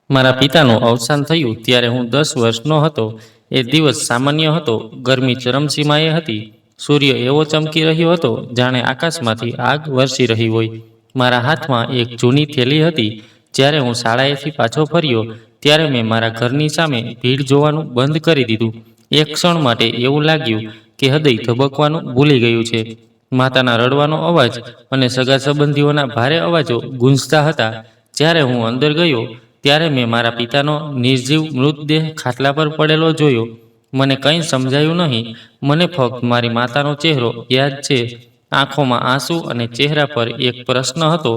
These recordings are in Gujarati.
મારા પિતાનું અવસાન થયું ત્યારે હું 10 વર્ષનો હતો. એ દિવસ સામાન્ય હતો. ગરમી ચરમસીમાએ હતી. સૂર્ય એવો ચમકી રહ્યો હતો જાણે આકાશમાંથી આગ વરસી રહી હોય. મારા હાથમાં એક જૂની થેલી હતી. જ્યારે હું શાળાએથી પાછો ફર્યો ત્યારે મેં મારા ઘરની સામે ભીડ જોવાનું બંધ કરી દીધું. એક ક્ષણ માટે એવું લાગ્યું કે હૃદય ધબકવાનું ભૂલી ગયું છે. માતાના રડવાનો અવાજ અને સગા સંબંધીઓના ભારે અવાજો ગુંજતા હતા. જ્યારે હું અંદર ગયો ત્યારે મેં મારા પિતાનો નિર્જીવ મૃતદેહ ખાટલા પર પડેલો જોયો. મને કંઈ સમજાયું નહીં. મને ફક્ત મારી માતાનો ચહેરો યાદ છે. આંખોમાં આંસુ અને ચહેરા પર એક પ્રશ્ન હતો,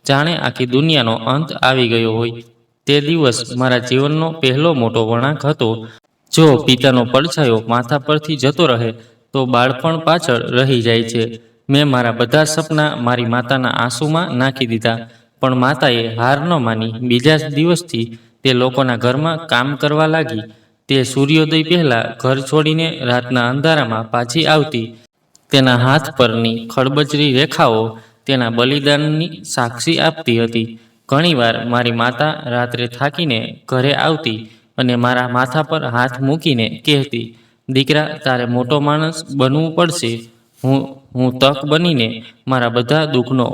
જાણે આખી દુનિયાનો અંત આવી ગયો હોય. તે દિવસ મારા જીવનનો પહેલો મોટો વળાંક હતો. જો પિતાનો પડછાયો માથા પરથી જતો રહે તો બાળપણ પાછળ રહી જાય છે. મેં મારા બધા સપના મારી માતાના આંસુમાં નાખી દીધા. પણ માતાએ હાર ન માની. બીજા જ દિવસથી તે લોકોના ઘરમાં કામ કરવા લાગી. તે સૂર્યોદય પહેલાં ઘર છોડીને રાતના અંધારામાં પાછી આવતી. તેના હાથ પરની ખડબચરી રેખાઓ તેના બલિદાનની સાક્ષી આપતી હતી. ઘણીવાર મારી માતા રાત્રે થાકીને ઘરે આવતી અને મારા માથા પર હાથ મૂકીને કહેતી, દીકરા, તારે મોટો માણસ બનવું પડશે. હું તક બનીને મારા બધા દુઃખનો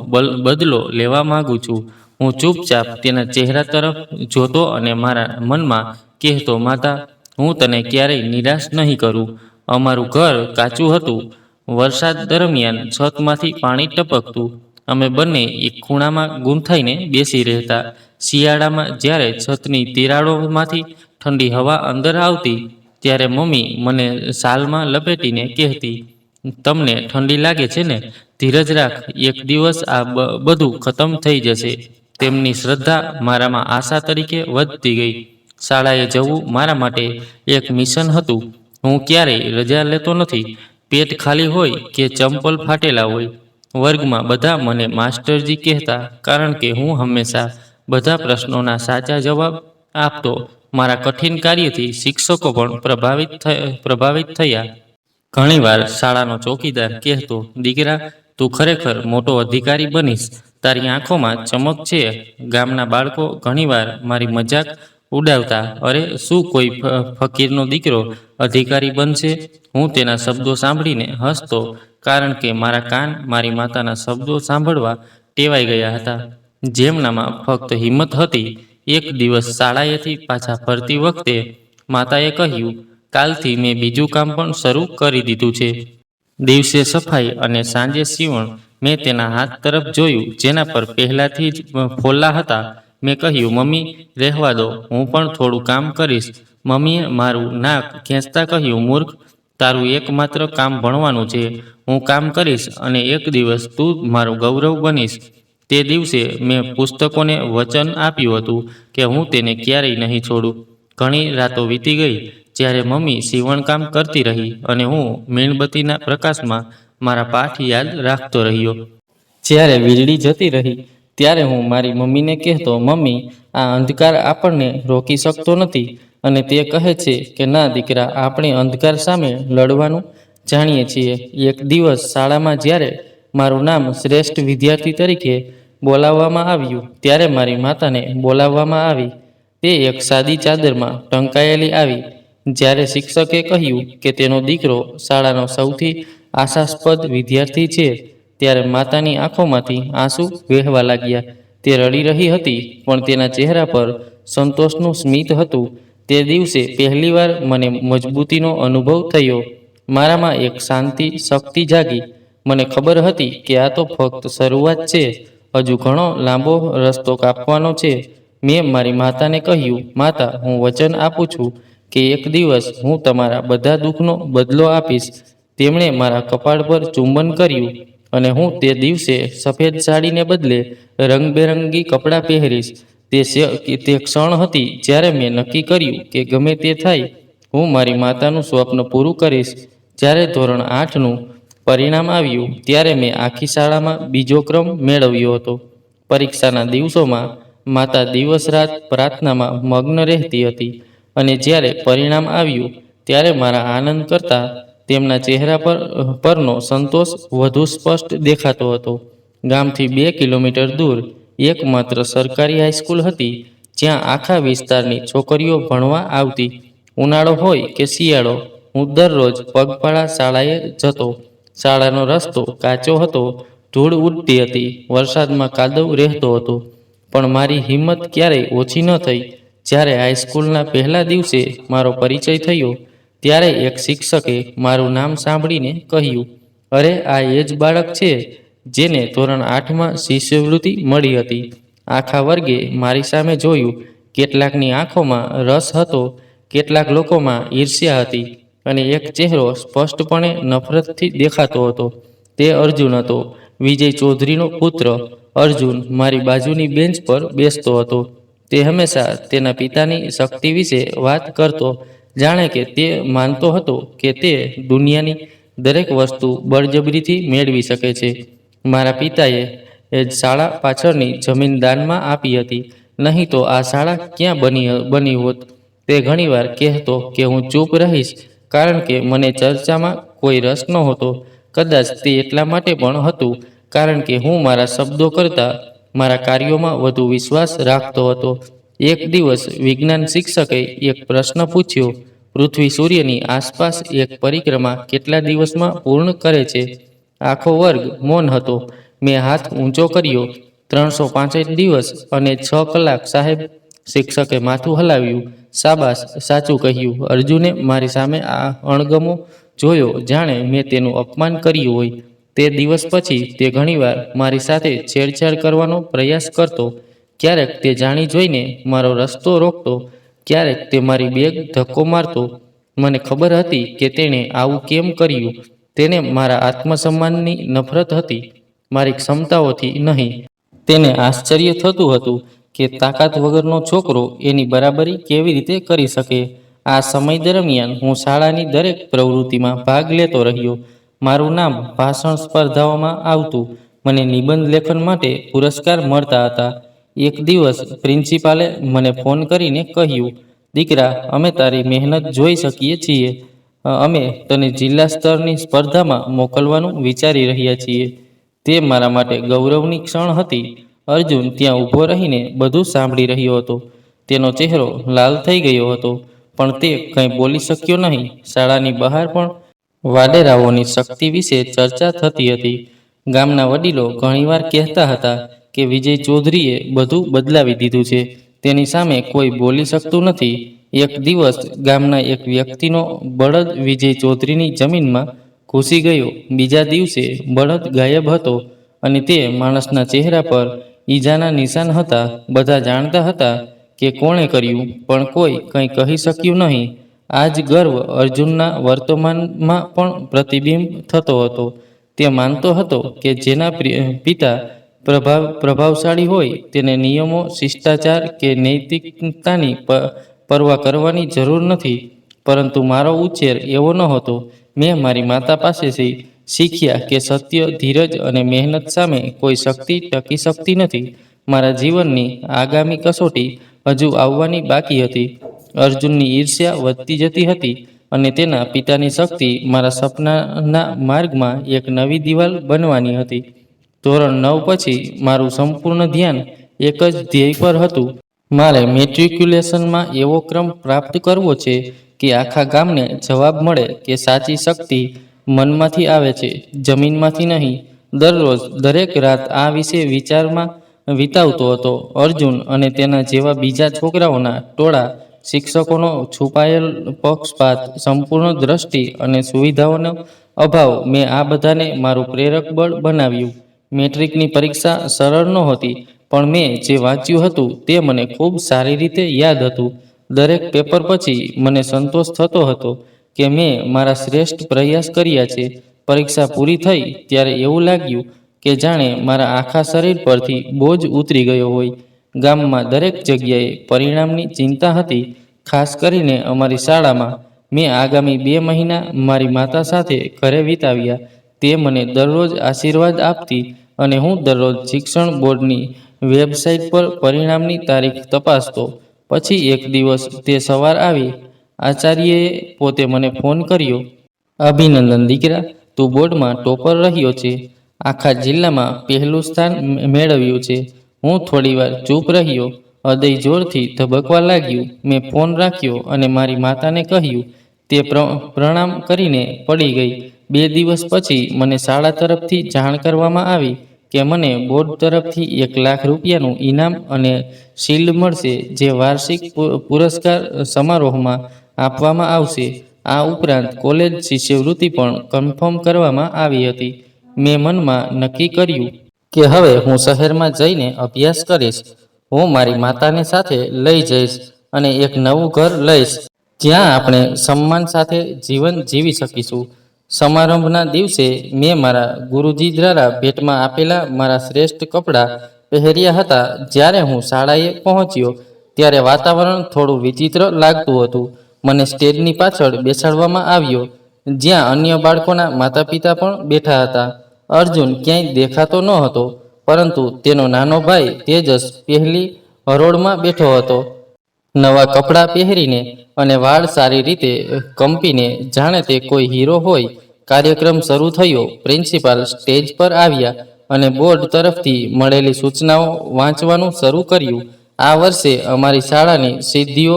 બદલો લેવા માગું છું. હું ચૂપચાપ તેના ચહેરા તરફ જોતો અને મારા મનમાં કહેતો, માતા, હું તને ક્યારેય નિરાશ નહીં કરું. અમારું ઘર કાચું હતું. વરસાદ દરમિયાન છતમાંથી પાણી ટપકતું. અમે બંને એક ખૂણામાં ગૂંથાઈને બેસી રહેતા. શિયાળામાં જ્યારે છતની તિરાડોમાંથી ઠંડી હવા અંદર આવતી ત્યારે મમ્મી મને શાલમાં લપેટીને કહેતી, તમને ઠંડી લાગે છે ને? ધીરજ રાખ, એક દિવસ આ બધું ખતમ થઈ જશે. તેમની શ્રદ્ધા મારામાં આશા તરીકે વધતી ગઈ. શાળાએ જવું મારા માટે એક મિશન હતું. હું ક્યારેય રજા લેતો નથી, પેટ ખાલી હોય કે ચંપલ ફાટેલા હોય. વર્ગમાં બધા મને માસ્ટરજી કહેતા, કારણ કે હું હંમેશા બધા પ્રશ્નોના સાચા જવાબ આપતો. મારા કઠિન કાર્યથી શિક્ષકો પણ પ્રભાવિત થયા. ઘણીવાર શાળાનો ચોકીદાર કહેતો, દીકરા, તું ખરેખર મોટો અધિકારી બનીશ. તારી આંખોમાં ચમક છે. ગામના બાળકો ઘણીવાર મારી મજાક ઉડાવતા, અરે, શું કોઈ ફકીરનો દીકરો અધિકારી બનશે? હું તેના શબ્દો સાંભળીને હસતો, કારણ કે મારા કાન મારી માતાના શબ્દો સાંભળવા ટેવાઈ ગયા હતા, જેમનામાં ફક્ત હિંમત હતી. એક દિવસ શાળાએથી પાછા ફરતી વખતે માતાએ કહ્યું, કાલથી મેં બીજું કામ પણ શરૂ કરી દીધું છે. દિવસે સફાઈ અને સાંજે સીવણ. મેં તેના હાથ તરફ જોયું, જેના પર પહેલાથી જ ફોલ્લા હતા. મેં કહ્યું, મમ્મી, રહેવા દો, હું પણ થોડું કામ કરીશ. મમ્મીએ મારું નાક ખેંચતા કહ્યું, મૂર્ખ, તારું એકમાત્ર કામ ભણવાનું છે. હું કામ કરીશ અને એક દિવસ તું મારું ગૌરવ બનીશ. તે દિવસે મેં પુસ્તકોને વચન આપ્યું હતું કે હું તેને ક્યારેય નહીં છોડું. ઘણી રાતો વીતી ગઈ જ્યારે મમ્મી સીવણકામ કરતી રહી અને હું મીણબત્તીના પ્રકાશમાં મારા પાઠ યાદ રાખતો રહ્યો. જ્યારે વીજળી જતી રહી ત્યારે હું મારી મમ્મીને કહેતો, મમ્મી, આ અંધકાર આપણને રોકી શકતો નથી. અને તે કહે છે કે ના દીકરા, આપણે અંધકાર સામે લડવાનું જાણીએ છીએ. એક દિવસ શાળામાં જ્યારે મારું નામ શ્રેષ્ઠ વિદ્યાર્થી તરીકે બોલાવવામાં આવ્યું ત્યારે મારી માતાને બોલાવવામાં આવી. તે એક સાદી ચાદરમાં ઢંકાયેલી આવી. જ્યારે શિક્ષકે કહ્યું કે તેનો દીકરો શાળાનો સૌથી આશાસ્પદ વિદ્યાર્થી છે, ત્યારે માતાની આંખોમાંથી આંસુ વહેવા લાગ્યા. તે રડી રહી હતી, પણ તેના ચહેરા પર સંતોષનું સ્મિત હતું. તે દિવસે પહેલીવાર મને મજબૂતીનો અનુભવ થયો. મારામાં એક શાંતિ શક્તિ જાગી. મને ખબર હતી કે આ તો ફક્ત શરૂઆત છે. હજુ ઘણો લાંબો રસ્તો કાપવાનો છે. મેં મારી માતાને કહ્યું, માતા, હું વચન આપું છું કે એક દિવસ હું તમારા બધા દુઃખનો બદલો આપીશ. તેમણે મારા કપાળ પર ચુંબન કર્યું અને હું તે દિવસે સફેદ સાડીને બદલે રંગબેરંગી કપડાં પહેરીશ. તે ક્ષણ હતી જ્યારે મેં નક્કી કર્યું કે ગમે તે થાય, હું મારી માતાનું સ્વપ્ન પૂરું કરીશ. જ્યારે ધોરણ 8નું પરિણામ આવ્યું ત્યારે મેં આખી શાળામાં બીજો ક્રમ મેળવ્યો હતો. પરીક્ષાના દિવસોમાં માતા દિવસ રાત પ્રાર્થનામાં મગ્ન રહેતી હતી અને જ્યારે પરિણામ આવ્યું ત્યારે મારા આનંદ કરતાં તેમના ચહેરા પરનો સંતોષ વધુ સ્પષ્ટ દેખાતો હતો. ગામથી 2 કિલોમીટર દૂર એકમાત્ર સરકારી હાઈસ્કૂલ હતી, જ્યાં આખા વિસ્તારની છોકરીઓ ભણવા આવતી. ઉનાળો હોય કે શિયાળો, હું દરરોજ પગપાળા શાળાએ જતો. શાળાનો રસ્તો કાચો હતો, ધૂળ ઉડતી હતી, વરસાદમાં કાદવ રહેતો હતો. પણ મારી હિંમત ક્યારેય ઓછી ન થઈ. જ્યારે હાઈસ્કૂલના પહેલા દિવસે મારો પરિચય થયો, ત્યારે એક શિક્ષકે મારું નામ સાંભળીને કહ્યું, અરે, આ એ જ બાળક છે જેને ધોરણ 8માં શિષ્યવૃત્તિ મળી હતી. આખા વર્ગે મારી સામે જોયું. કેટલાકની આંખોમાં રસ હતો, કેટલાક લોકોમાં ઈર્ષ્યા હતી, અને એક ચહેરો સ્પષ્ટપણે નફરતથી દેખાતો હતો. તે અર્જુન હતો, વિજય ચૌધરીનો પુત્ર. અર્જુન મારી બાજુની બેન્ચ પર બેસતો હતો. તે હંમેશા તેના પિતાની શક્તિ વિશે વાત કરતો, જાણે કે તે માનતો હતો કે તે દુનિયાની દરેક વસ્તુ બળજબરીથી મેળવી શકે છે. મારા પિતાએ એ જ શાળા પાછળની જમીન દાનમાં આપી હતી, નહીં તો આ શાળા ક્યાં બની હોત. તે ઘણીવાર કહેતો કે હું ચૂપ રહીશ કારણ કે મને ચર્ચામાં કોઈ રસ નહોતો. કદાચ તે એટલા માટે પણ હતું કારણ કે હું મારા શબ્દો કરતાં મારા કાર્યોમાં વધુ વિશ્વાસ રાખતો હતો. એક દિવસ વિજ્ઞાન શિક્ષકે એક પ્રશ્ન પૂછ્યો, પૃથ્વી સૂર્યની આસપાસ એક પરિક્રમા કેટલા દિવસમાં પૂર્ણ કરે છે? આખો વર્ગ મૌન હતો. મેં હાથ ઊંચો કર્યો. 365 દિવસ અને 6 કલાક, સાહેબ. શિક્ષકે માથું હલાવ્યું. શાબાશ, સાચું કહ્યું. અર્જુને મારી સામે આ અણગમો જોયો, જાણે મેં તેનું અપમાન કર્યું હોય. તે દિવસ પછી તે ઘણીવાર મારી સાથે છેડછાડ કરવાનો પ્રયાસ કરતો. ક્યારેક તે જાણી જોઈને મારો રસ્તો રોકતો, ક્યારેક તે મારી બેગ ધક્કો મારતો. મને ખબર હતી કે તેણે આવું કેમ કર્યું. તેને મારા આત્મસન્માનની નફરત હતી, મારી ક્ષમતાઓથી નહીં. તેને આશ્ચર્ય થતું હતું કે તાકાત વગરનો છોકરો એની બરાબરી કેવી રીતે કરી શકે. આ સમય દરમિયાન હું શાળાની દરેક પ્રવૃત્તિમાં ભાગ લેતો રહ્યો. મારું નામ ભાષણ સ્પર્ધાઓમાં આવતું. મને નિબંધ લેખન માટે પુરસ્કાર મળતા હતા. એક દિવસ પ્રિન્સિપાલે મને ફોન કરીને કહ્યું, દીકરા, અમે તારી મહેનત જોઈ શકીએ છીએ. અમે તને જિલ્લા સ્તરની સ્પર્ધામાં મોકલવાનું વિચારી રહ્યા છીએ. તે મારા માટે ગૌરવની ક્ષણ હતી. અર્જુન ત્યાં ઊભો રહીને બધું સાંભળી રહ્યો હતો. તેનો ચહેરો લાલ થઈ ગયો હતો, પણ તે કંઈ બોલી શક્યો નહીં. શાળાની બહાર પણ વાડેરાઓની શક્તિ વિશે ચર્ચા થતી હતી. ગામના વડીલો ઘણીવાર કહેતા હતા કે વિજય ચૌધરીએ બધું બદલાવી દીધું છે, તેની સામે કોઈ બોલી શકતું નથી. એક દિવસ ગામના એક વ્યક્તિનો બળદ વિજય ચૌધરીની જમીનમાં ઘૂસી ગયો. બીજા દિવસે બળદ ગાયબ હતો અને તે માણસના ચહેરા પર ઈજાના નિશાન હતા. બધા જાણતા હતા કે કોણે કર્યું, પણ કોઈ કંઈ કહી શક્યું નહીં. આ જ ગર્વ અર્જુનના વર્તમાનમાં પણ પ્રતિબિંબ થતો હતો. તે માનતો હતો કે જેના પિતા પ્રભાવશાળી હોય તેને નિયમો, શિષ્ટાચાર કે નૈતિકતાની પરવા કરવાની જરૂર નથી. પરંતુ મારો ઉછેર એવો નહોતો. મેં મારી માતા પાસેથી શીખ્યા કે સત્ય, ધીરજ અને મહેનત સામે કોઈ શક્તિ ટકી શકતી નથી. મારા જીવનની આગામી કસોટી હજુ આવવાની બાકી હતી. અર્જુનની ઈર્ષ્યા વધતી જતી હતી અને તેના પિતાની શક્તિ મારા સપનાના માર્ગમાં એક નવી દિવાલ બનવાની હતી. ધોરણ 9 પછી મારું સંપૂર્ણ ધ્યાન એક જ ધ્યેય પર હતું. મારે મેટ્રિક્યુલેશનમાં એવો ક્રમ પ્રાપ્ત કરવો છે કે આખા ગામને જવાબ મળે કે સાચી શક્તિ મનમાંથી આવે છે, જમીનમાંથી નહીં. દરરોજ દરેક રાત આ વિશે વિચારમાં વિતાવતો હતો. અર્જુન અને તેના જેવા બીજા છોકરાઓના ટોળા, શિક્ષકોનો છુપાયેલ પક્ષપાત, સંપૂર્ણ દ્રષ્ટિ અને સુવિધાઓનો અભાવ, મેં આ બધાને મારું પ્રેરક બળ બનાવ્યું. મેટ્રિકની પરીક્ષા સરળ નહોતી, પણ મેં જે વાંચ્યું હતું તે મને ખૂબ સારી રીતે યાદ હતું. દરેક પેપર પછી મને સંતોષ થતો હતો કે મેં મારા શ્રેષ્ઠ પ્રયાસ કર્યા છે. પરીક્ષા પૂરી થઈ ત્યારે એવું લાગ્યું કે જાણે મારા આખા શરીર પરથી બોજ ઉતરી ગયો હોય. ગામમાં દરેક જગ્યાએ પરિણામની ચિંતા હતી, ખાસ કરીને અમારી શાળામાં. મેં આગામી 2 મહિના મારી માતા સાથે ઘરે વિતાવ્યા. તે મને દરરોજ આશીર્વાદ આપતી અને હું દરરોજ શિક્ષણ બોર્ડની વેબસાઇટ પર પરિણામની તારીખ તપાસતો. પછી એક દિવસ તે સવાર આવી. આચાર્યએ પોતે મને ફોન કર્યો. અભિનંદન દીકરા, તું બોર્ડમાં ટોપર રહ્યો છે. આખા જિલ્લામાં પહેલું સ્થાન મેળવ્યું છે. હું થોડીવાર ચૂપ રહ્યો. હૃદય જોરથી ધબકવા લાગ્યું. મેં ફોન રાખ્યો અને મારી માતાને કહ્યું. તે પ્રણામ કરીને પડી ગઈ. 2 દિવસ પછી મને શાળા તરફથી જાણ કરવામાં આવી કે મને બોર્ડ તરફથી 1 લાખ રૂપિયાનું ઇનામ અને શિલ્ડ મળશે, જે વાર્ષિક પુરસ્કાર સમારોહમાં આપવામાં આવશે. આ ઉપરાંત કોલેજ શિષ્યવૃત્તિ પણ કન્ફર્મ કરવામાં આવી હતી. મેં મનમાં નક્કી કર્યું કે હવે હું શહેરમાં જઈને અભ્યાસ કરીશ. હું મારી માતાને સાથે લઈ જઈશ અને એક નવું ઘર લઈશ, જ્યાં આપણે સન્માન સાથે જીવન જીવી શકીશું. સમારંભના દિવસે મેં મારા ગુરુજી દ્વારા ભેટમાં આપેલા મારા શ્રેષ્ઠ કપડાં પહેર્યા હતા. જ્યારે હું શાળાએ પહોંચ્યો ત્યારે વાતાવરણ થોડું વિચિત્ર લાગતું હતું. મને સ્ટેજની પાછળ બેસાડવામાં આવ્યો, જ્યાં અન્ય બાળકોના માતા પિતા પણ બેઠા હતા. અર્જુન ક્યાંય દેખાતો ન હતો, પરંતુ તેનો નાનો ભાઈ તેજસ પહેલી હરોળમાં બેઠો હતો. નવા કપડાં પહેરીને અને વાળ સારી રીતે કંપીને, જાણે તે કોઈ હીરો હોય. કાર્યક્રમ શરૂ થયો. પ્રિન્સિપાલ સ્ટેજ પર આવ્યા અને બોર્ડ તરફથી મળેલી સૂચનાઓ વાંચવાનું શરૂ કર્યું. આ વર્ષે અમારી શાળાની સિદ્ધિઓ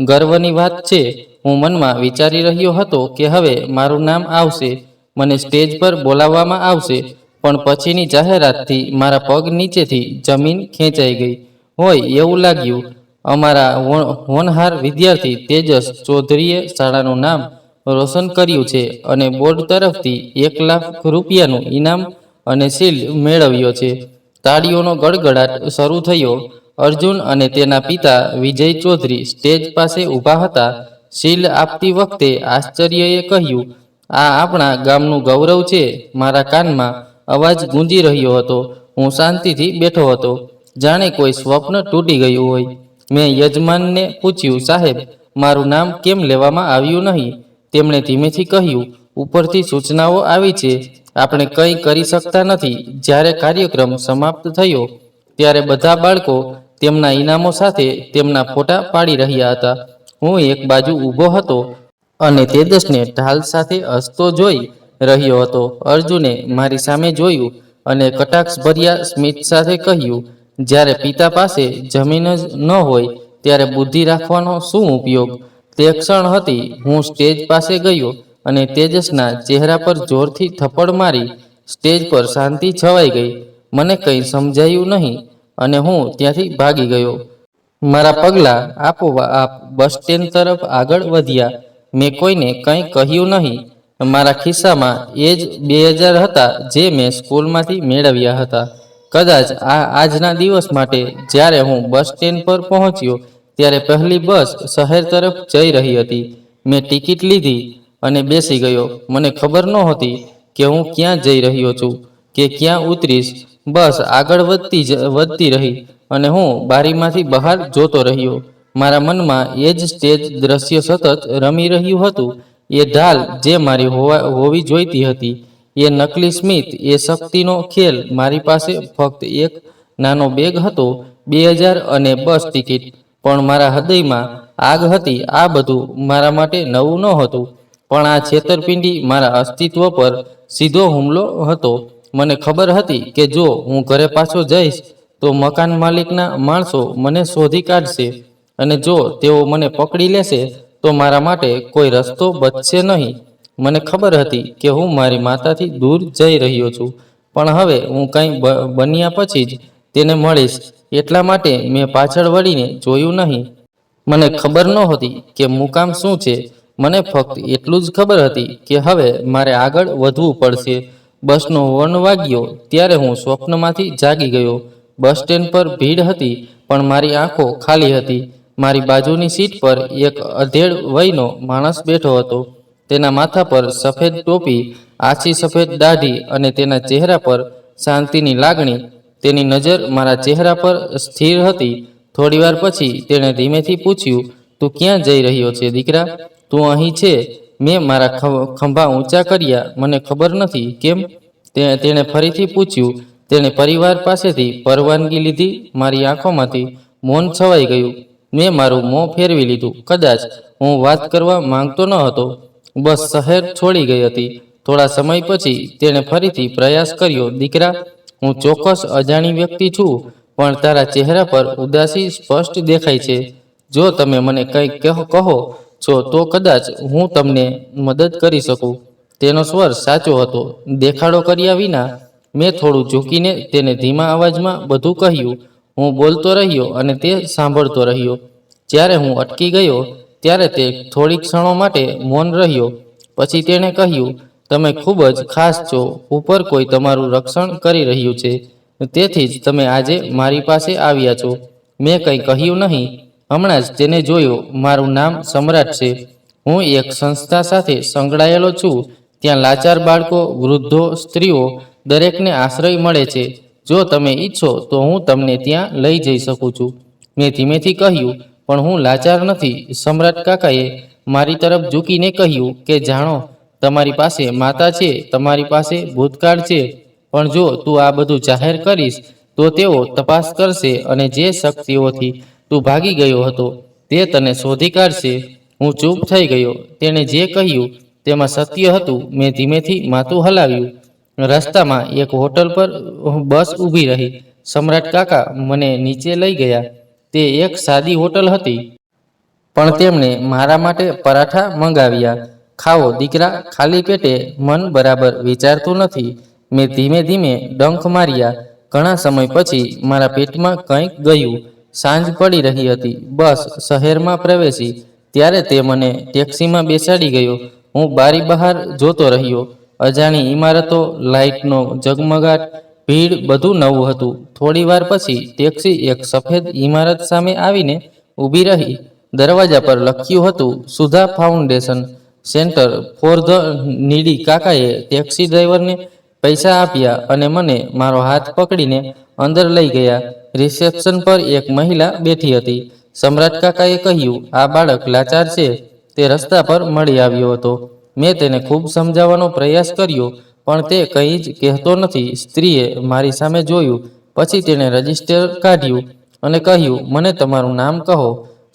ગર્વની વાત છે. હું મનમાં વિચારી રહ્યો હતો કે હવે મારું નામ આવશે, મને સ્ટેજ પર બોલાવવામાં આવશે. પણ પછીની જાહેરાતથી મારા પગ નીચેથી જમીન ખેંચાઈ ગઈ હોય એવું લાગ્યું. અમારા હોનહાર વિદ્યાર્થી તેજસ ચૌધરીએ શાળાનું નામ રોશન કર્યું છે અને બોર્ડ તરફથી 1 લાખ રૂપિયાનું ઇનામ અને શિલ્ડ મેળવ્યો છે. તાળીઓનો ગડગડાટ શરૂ થયો. અર્જુન અને તેના પિતા વિજય ચૌધરી સ્ટેજ પાસે ઊભા હતા. શિલ્ડ આપતી વખતે આશ્ચર્યએ કહ્યું, આ આપણા ગામનું ગૌરવ છે. મારા કાનમાં અવાજ ગુંજી રહ્યો હતો. હું શાંતિથી બેઠો હતો, જાણે કોઈ સ્વપ્ન તૂટી ગયું હોય. મેં યજમાનને પૂછ્યું, સાહેબ, મારું નામ કેમ લેવામાં આવ્યું નહીં? તેમણે ધીમેથી કહ્યું, ઉપરથી સૂચનાઓ આવી છે, આપણે કંઈ કરી શકતા નથી. જ્યારે કાર્યક્રમ સમાપ્ત થયો ત્યારે બધા બાળકો તેમના ઇનામો સાથે તેમના ફોટા પાડી રહ્યા હતા. હું એક બાજુ ઊભો હતો અને તેજસને ઢાલ સાથે હસતો જોઈ રહ્યો હતો. અર્જુને મારી સામે જોયું અને કટાક્ષભર્યા સ્મિત સાથે કહ્યું, જ્યારે પિતા પાસે જમીન જ ન હોય ત્યારે બુદ્ધિ રાખવાનો શું ઉપયોગ? તે ક્ષણ હતી. હું સ્ટેજ પાસે ગયો અને તેજસના ચહેરા પર જોરથી થપ્પડ મારી. સ્ટેજ પર શાંતિ છવાઈ ગઈ. મને કંઈ સમજાયું નહીં અને હું ત્યાંથી ભાગી ગયો. મારા પગલાં આપોઆપ બસ સ્ટેન્ડ તરફ આગળ વધ્યા. મેં કોઈને કંઈ કહ્યું નહીં. મારા ખિસ્સામાં એ જ 2000 હતા જે મેં સ્કૂલમાંથી મેળવ્યા હતા. કદાચ આજના દિવસ માટે. જ્યારે હું બસ સ્ટેન્ડ પર પહોંચ્યો ત્યારે પહેલી બસ શહેર તરફ જઈ રહી હતી. મેં ટિકિટ લીધી અને બેસી ગયો. મને ખબર નહોતી કે હું ક્યાં જઈ રહ્યો છું કે ક્યાં ઉતરીશ. બસ આગળ વધતી રહી અને હું બારીમાંથી બહાર જોતો રહ્યો. મારા મનમાં એ જ સ્ટેજ દ્રશ્ય સતત રમી રહ્યું હતું. એ ઢાલ જે મારી હોવી જોઈતી હતી, એ નકલી સ્મિત, એ શક્તિનો ખેલ. મારી પાસે ફક્ત એક નાનો બેગ હતો, 2000 અને બસ ટિકિટ. પણ મારા હૃદયમાં આગ હતી. આ બધું મારા માટે નવું નહોતું, પણ આ છેતરપિંડી મારા અસ્તિત્વ પર સીધો હુમલો હતો. મને ખબર હતી કે જો હું ઘરે પાછો જઈશ તો મકાન માલિકના માણસો મને શોધી કાઢશે અને જો તેઓ મને પકડી લેશે તો મારા માટે કોઈ રસ્તો બચશે નહીં. મને ખબર હતી કે હું મારી માતાથી દૂર જઈ રહ્યો છું, પણ હવે હું કંઈ બન્યા પછી જ તેને મળીશ. એટલા માટે મેં પાછળ વળીને જોયું નહીં. મને ખબર નહોતી કે મુકામ શું છે. મને ફક્ત એટલું જ ખબર હતી કે હવે મારે આગળ વધવું પડશે. બસનો હોર્ન વાગ્યો ત્યારે હું સ્વપ્નમાંથી જાગી ગયો. બસ સ્ટેન્ડ પર ભીડ હતી, પણ મારી આંખો ખાલી હતી. મારી બાજુની સીટ પર એક અધેડ વયનો માણસ બેઠો હતો. તેના માથા પર સફેદ ટોપી, આછી સફેદ દાઢી અને તેના ચહેરા પર શાંતિની લાગણી. તેની નજર મારા ચહેરા પર સ્થિર હતી. થોડીવાર પછી તેણે ધીમેથી પૂછ્યું, તું ક્યાં જઈ રહ્યો છે દીકરા? તું અહીં છે. મેં મારા ખંભા ઊંચા કર્યા. મને ખબર નથી કેમ. તેણે ફરીથી પૂછ્યું. તેણે પરિવાર પાસેથી પરવાનગી લીધી. મારી આંખોમાંથી મૌન છવાઈ ગયું. મેં મારું મોં ફેરવી લીધું. કદાચ હું વાત કરવા માંગતો ન હતો. બસ શહેર છોડી ગઈ હતી. થોડા સમય પછી તેણે ફરીથી પ્રયાસ કર્યો, દીકરા, હું ચોક્કસ અજાણી વ્યક્તિ છું, પણ તારા ચહેરા પર ઉદાસી સ્પષ્ટ દેખાય છે. જો તમે મને કંઈક કહો છો તો કદાચ હું તમને મદદ કરી શકું. તેનો સ્વર સાચો હતો. દેખાડો કર્યા વિના મેં થોડું ઝૂકીને તેને ધીમા અવાજમાં બધું કહ્યું. હું બોલતો રહ્યો અને તે સાંભળતો રહ્યો. જ્યારે હું અટકી ગયો ત્યારે તે થોડી ક્ષણો માટે મૌન રહ્યો. પછી તેણે કહ્યું, તમે ખૂબ જ ખાસ છો. ઉપર કોઈ તમારું રક્ષણ કરી રહ્યું છે. તેથી જ તમે આજે મારી પાસે આવ્યા છો. મેં કંઈ કહ્યું નહીં. હમણાં જ તેને જોયો. મારું નામ સમ્રાટ છે. હું એક સંસ્થા સાથે સંકળાયેલો છું. ત્યાં લાચાર બાળકો, વૃદ્ધો, સ્ત્રીઓ દરેકને આશ્રય મળે છે. જો તમે ઈચ્છો તો હું તમને ત્યાં લઈ જઈ શકું છું. મેં ધીમેથી કહ્યું, પણ હું લાચાર નથી. સમ્રાટ કાકાએ મારી તરફ ઝૂકીને કહ્યું કે જાણો, તમારી પાસે માતા છે, તમારી પાસે ભૂતકાળ છે, પણ જો તું આ બધું જાહેર કરીશ તો તેઓ તપાસ કરશે અને જે શક્તિઓથી તું ભાગી ગયો હતો તે તને શોધી કાઢશે. હું ચૂપ થઈ ગયો. તેણે જે કહ્યું તેમાં સત્ય હતું. મેં ધીમેથી માથું હલાવ્યું. રસ્તામાં એક હોટલ પર બસ ઊભી રહી. સમ્રાટ કાકા મને નીચે લઈ ગયા. તે એક સાદી હોટલ હતી, પણ તેમણે મારા માટે પરાઠા મંગાવ્યા. ખાઓ દીકરા, ખાલી પેટે મન બરાબર વિચારતું નથી. મેં ધીમે ધીમે ડંખ માર્યા. ઘણા સમય પછી મારા પેટમાં કંઈક ગયું. સાંજ પડી રહી હતી. બસ શહેરમાં પ્રવેશી ત્યારે તે મને ટેક્સીમાં બેસાડી ગયો. હું બારી બહાર જોતો રહ્યો. અજાણી ઇમારતો, લાઇટનો ઝગમગાટ, ભીડ, બધું નવું હતું. થોડી વાર પછી ટેક્સી એક સફેદ ઇમારત સામે આવીને ઊભી રહી. દરવાજા પર લખ્યું હતું, Sudha foundation centre for the needy. કાકાએ ટેક્સી ડ્રાઈવરને પૈસા આપ્યા અને મને મારો હાથ પકડીને અંદર લઈ ગયા. રિસેપ્શન પર એક મહિલા બેઠી હતી. સમ્રાટ કાકાએ કહ્યું, આ બાળક લાચાર છે. તે રસ્તા પર મળી આવ્યો હતો. મેં તેને ખૂબ સમજાવવાનો પ્રયાસ કર્યો, પણ તે કંઈ જ કહેતો નથી. સ્ત્રીએ મારી સામે જોયું. પછી તેણે રજિસ્ટર કાઢ્યું અને કહ્યું, મને તમારું નામ કહો.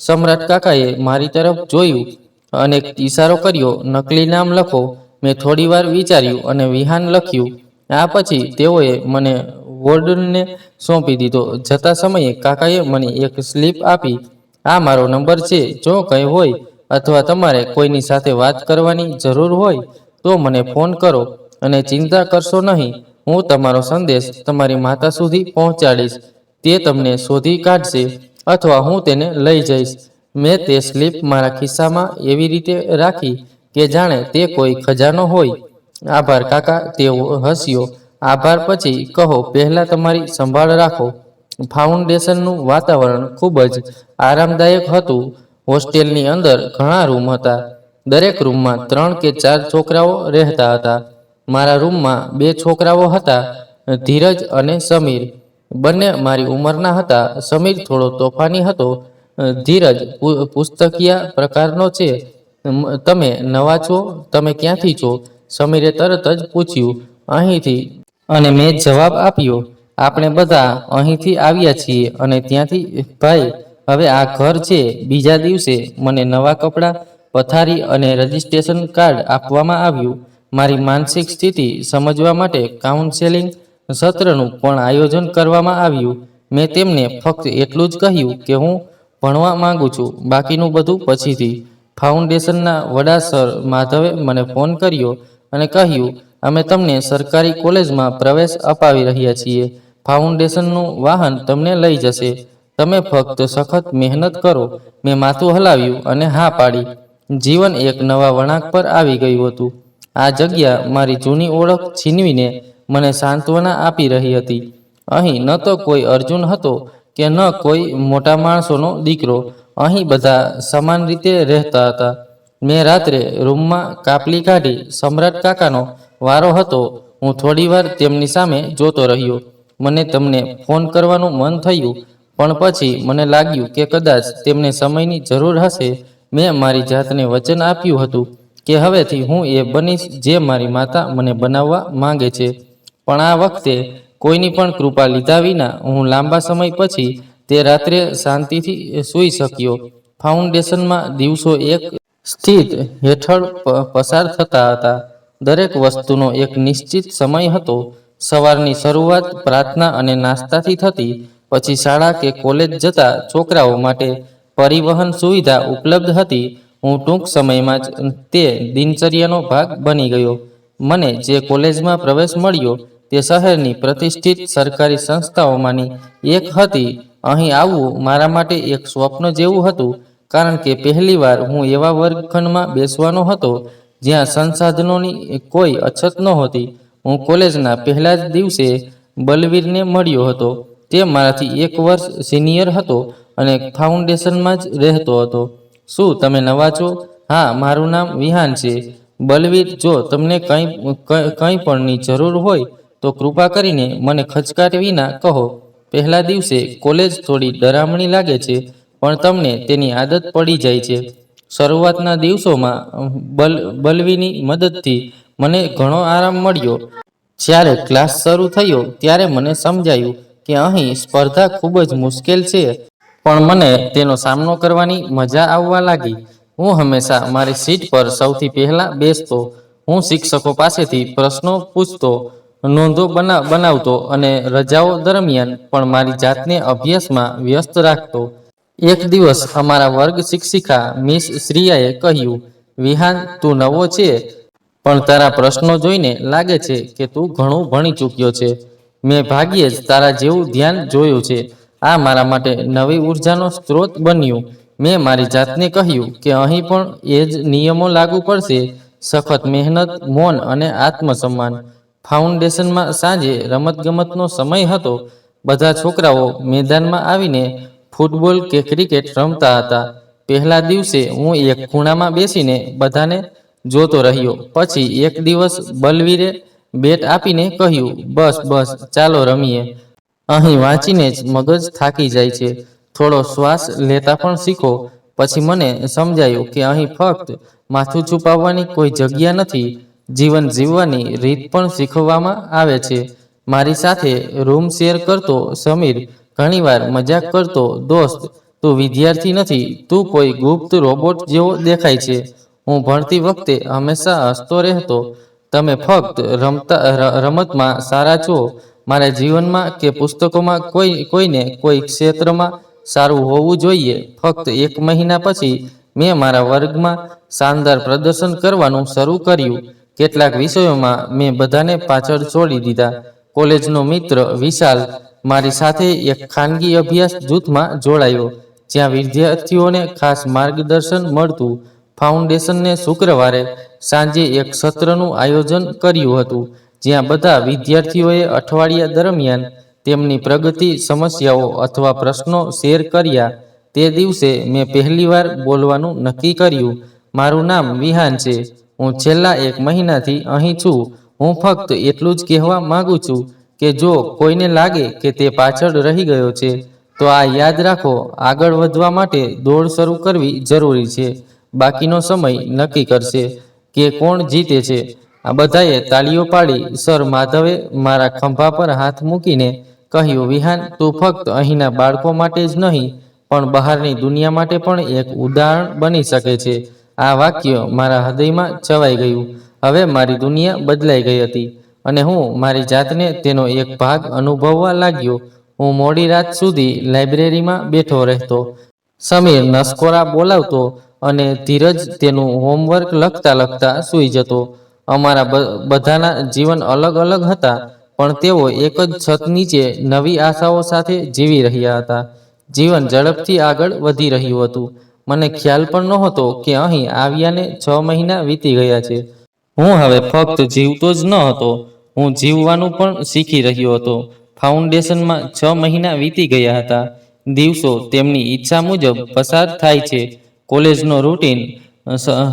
સમ્રાટ કાકાએ મારી તરફ જોયું અને ઇશારો કર્યો, નકલી નામ લખો. મેં થોડી વાર વિચાર્યું અને વિહાન લખ્યું. આ પછી તેઓએ મને વોર્ડનને સોંપી દીધો. જતા સમયે કાકાએ મને એક સ્લીપ આપી. આ મારો નંબર છે. જો કંઈ હોય અથવા તમારે કોઈની સાથે વાત કરવાની જરૂર હોય તો મને ફોન કરો અને ચિંતા કરશો નહીં. હું તમારો સંદેશ તમારી માતા સુધી પહોંચાડીશ. તે તમને શોધી કાઢશે અથવા હું તેને લઈ જઈશ. મેં તે સ્લીપ મારા ખિસ્સામાં એવી રીતે રાખી કે જાણે તે કોઈ ખજાનો હોય. આભાર કાકા, તેઓ હસ્યો. આભાર પછી કહો, પહેલાં તમારી સંભાળ રાખો. ફાઉન્ડેશનનું વાતાવરણ ખૂબ જ આરામદાયક હતું. હોસ્ટેલની અંદર ઘણા રૂમ હતા. દરેક રૂમમાં 3 કે 4 છોકરાઓ રહેતા હતા. મારા રૂમમાં 2 છોકરાઓ હતા, ધીરજ અને સમીર. બંને મારી ઉંમરના હતા. સમીર થોડો તોફાની હતો. ધીરજ પુસ્તકિયા પ્રકારનો છે. તમે નવા છો? તમે ક્યાંથી છો? સમીરે તરત જ પૂછ્યું. અહીંથી. અને મેં જવાબ આપ્યો, આપણે બધા અહીંથી આવ્યા છીએ અને ત્યાંથી. ભાઈ, હવે આ ઘર છે. બીજા દિવસે મને નવા કપડાં, પથારી અને રજિસ્ટ્રેશન કાર્ડ આપવામાં આવ્યું. મારી માનસિક સ્થિતિ સમજવા માટે કાઉન્સેલિંગ સત્રનું પણ આયોજન કરવામાં આવ્યું. મેં તેમને ફક્ત એટલું જ કહ્યું કે હું ભણવા માંગુ છું, બાકીનું બધું પછીથી. ફાઉન્ડેશનના વડા સર માધવે મને ફોન કર્યો અને કહ્યું, અમે તમને સરકારી કોલેજમાં પ્રવેશ અપાવી રહ્યા છીએ. ફાઉન્ડેશનનું વાહન તમને લઈ જશે. તમે ફક્ત સખત મહેનત કરો. મેં માથું હલાવ્યું અને હા પાડી. જીવન એક નવા વળાંક પર આવી ગયું હતું. આ જગ્યા મારી જૂની ઓળખ છીનવીને મને સાંત્વના આપી રહી હતી. અહીં ન તો કોઈ અર્જુન હતો કે ન કોઈ મોટા માણસોનો દીકરો. અહીં બધા સમાન રીતે રહેતા હતા. મેં રાત્રે રૂમમાં કાપલી કાઢી. સમ્રાટ કાકાનો વારો હતો. હું થોડીવાર તેમની સામે જોતો રહ્યો. મને તમને ફોન કરવાનું મન થયું, પણ પછી મને લાગ્યું કે કદાચ તેમને સમયની જરૂર હશે. મેં મારી જાતને વચન આપ્યું હતું કે હવેથી હું એ બનીશ જે મારી માતા મને બનાવવા માંગે છે. પણ આ વખતે કોઈની પણ કૃપા લીધા વિના હું લાંબા સમય પછી તે રાત્રે શાંતિથી સૂઈ શક્યો. ફાઉન્ડેશનમાં દિવસો એક સ્થિત હેઠળ પસાર થતા હતા. દરેક વસ્તુનો એક નિશ્ચિત સમય હતો. સવારની શરૂઆત પ્રાર્થના અને નાસ્તાથી થતી. પછી શાળા કે કોલેજ જતા છોકરાઓ માટે પરિવહન સુવિધા ઉપલબ્ધ હતી. હું ટૂંક સમયમાં જ તે દિનચર્યાનો ભાગ બની ગયો. મને જે કોલેજમાં પ્રવેશ મળ્યો તે શહેરની પ્રતિષ્ઠિત સરકારી સંસ્થાઓમાંની એક હતી. અહીં આવવું મારા માટે એક સ્વપ્ન જેવું હતું, કારણ કે પહેલીવાર હું એવા વર્ગખંડમાં બેસવાનો હતો જ્યાં સંસાધનોની કોઈ અછત નહોતી. હું કોલેજના પહેલા જ દિવસે બલવીરને મળ્યો હતો. તે મારાથી 1 વર્ષ સિનિયર હતો અને ફાઉન્ડેશનમાં જ રહેતો હતો. શું તમે નવા છો? હા, મારું નામ વિહાન છે. બલવીર, જો તમને કંઈ પણની જરૂર હોય તો કૃપા કરીને મને ખચકાટ વિના કહો. પહેલા દિવસે કોલેજ થોડી ડરામણી લાગે છે, પણ તમને તેની આદત પડી જાય છે. શરૂઆતના દિવસોમાં બલવીની મદદથી મને ઘણો આરામ મળ્યો. જ્યારે ક્લાસ શરૂ થયો ત્યારે મને સમજાયું કે અહીં સ્પર્ધા ખૂબ જ મુશ્કેલ છે, પણ મને તેનો સામનો કરવાની મજા આવવા લાગી. હું હંમેશા મારી સીટ પર સૌથી પહેલા બેસતો. હું શિક્ષકો પાસેથી પ્રશ્નો પૂછતો, નોંધો બનાવતો અને રજાઓ દરમિયાન પણ મારી જાતને અભ્યાસમાં વ્યસ્ત રાખતો. એક દિવસ અમારા વર્ગ શિક્ષિકા મિસ શ્રીયાએ કહ્યું, વિહાન, તું નવો છે, પણ તારા પ્રશ્નો જોઈને લાગે છે કે તું ઘણું ભણી ચૂક્યો છે. મેં ભાગ્યે જ તારા જેવું ધ્યાન જોયું છે. આ મારા માટે નવી ઉર્જાનો સ્ત્રોત બન્યું. મેં મારી જાતને કહ્યું કે અહીં પણ એ જ નિયમો લાગુ પડશે: સખત મહેનત, મૌન અને આત્મસન્માન. ફાઉન્ડેશનમાં સાંજે રમતગમતનો સમય હતો. બધા છોકરાઓ મેદાનમાં આવીને ફૂટબોલ કે ક્રિકેટ રમતા હતા. પહેલા દિવસે હું એક ખૂણામાં બેસીને બધાને જોતો રહ્યો. પછી એક દિવસ બલવીરે બેટ આપીને કહ્યું, બસ બસ, ચાલો રમીએ. અહીં વાંચીને જ મગજ થાકી જાય છે. થોડો શ્વાસ લેતા પણ શીખો. પછી મને સમજાયું કે અહીં ફક્ત માથું છુપાવવાની કોઈ જગ્યા નથી. જીવન જીવવાની રીત પણ શીખવવામાં આવે છે. મારી સાથે રૂમ શેર કરતો સમીર ઘણીવાર મજાક કરતો, દોસ્ત, તું વિદ્યાર્થી નથી, તું કોઈ ગુપ્ત રોબોટ જેવો દેખાય છે. હું ભણતી વખતે હંમેશા હસતો રહેતો. તમે ફક્ત રમતમાં સારા છો. મારા જીવનમાં કે પુસ્તકોમાં કોઈને કોઈ ક્ષેત્રમાં સારું હોવું જોઈએ. ફક્ત 1 મહિના પછી મેં મારા વર્ગમાં શાનદાર પ્રદર્શન કરવાનું શરૂ કર્યું. કેટલાક વિષયોમાં મેં બધાને પાછળ છોડી દીધા. કોલેજનો મિત્ર વિશાલ મારી સાથે એક ખાનગી અભ્યાસ જૂથમાં જોડાયો, જ્યાં વિદ્યાર્થીઓને ખાસ માર્ગદર્શન મળતું. ફાઉન્ડેશનને શુક્રવારે સાંજે એક સત્રનું આયોજન કર્યું હતું, જ્યાં બધા વિદ્યાર્થીઓએ અઠવાડિયા દરમિયાન તેમની પ્રગતિ, સમસ્યાઓ અથવા પ્રશ્નો શેર કર્યા. તે દિવસે મેં પહેલીવાર બોલવાનું નક્કી કર્યું. મારું નામ વિહાન છે. હું છેલ્લા 1 મહિનાથી અહીં છું. હું ફક્ત એટલું જ કહેવા માંગુ છું કે જો કોઈને લાગે કે તે પાછળ રહી ગયો છે, તો આ યાદ રાખો: આગળ વધવા માટે દોડ શરૂ કરવી જરૂરી છે. બાકીનો સમય નક્કી કરશે કે કોણ જીતે છે. આ બધાએ તાળીઓ પાડી. સર માધવે મારા ખભા પર હાથ મૂકીને કહ્યું, વિહાન, તું ફક્ત અહીંના બાળકો માટે જ નહીં, પણ બહારની દુનિયા માટે પણ એક ઉદાહરણ બની શકે છે. આ વાક્ય મારા હૃદયમાં છવાઈ ગયું. હવે મારી દુનિયા બદલાઈ ગઈ હતી અને હું મારી જાતને તેનો એક ભાગ અનુભવવા લાગ્યો. હું મોડી રાત સુધી લાઇબ્રેરીમાં બેઠો રહેતો. સમીર નસકોરા બોલાવતો અને ધીરજ તેનું હોમવર્ક લખતા સૂઈ જતો. અમારા બધાના જીવન અલગ અલગ હતા, પણ તેઓ એક જ છત નીચે નવી આશાઓ સાથે જીવી રહ્યા હતા. જીવન ઝડપથી આગળ વધી રહ્યું હતું. મને ખ્યાલ પણ નહોતો કે અહીં આવ્યાને 6 મહિના વીતી ગયા છે. હું હવે ફક્ત જીવતો જ ન હતો, હું જીવવાનું પણ શીખી રહ્યો હતો. ફાઉન્ડેશનમાં 6 મહિના વીતી ગયા હતા. દિવસો તેમની ઈચ્છા મુજબ પસાર થાય છે. કોલેજનો રૂટીન,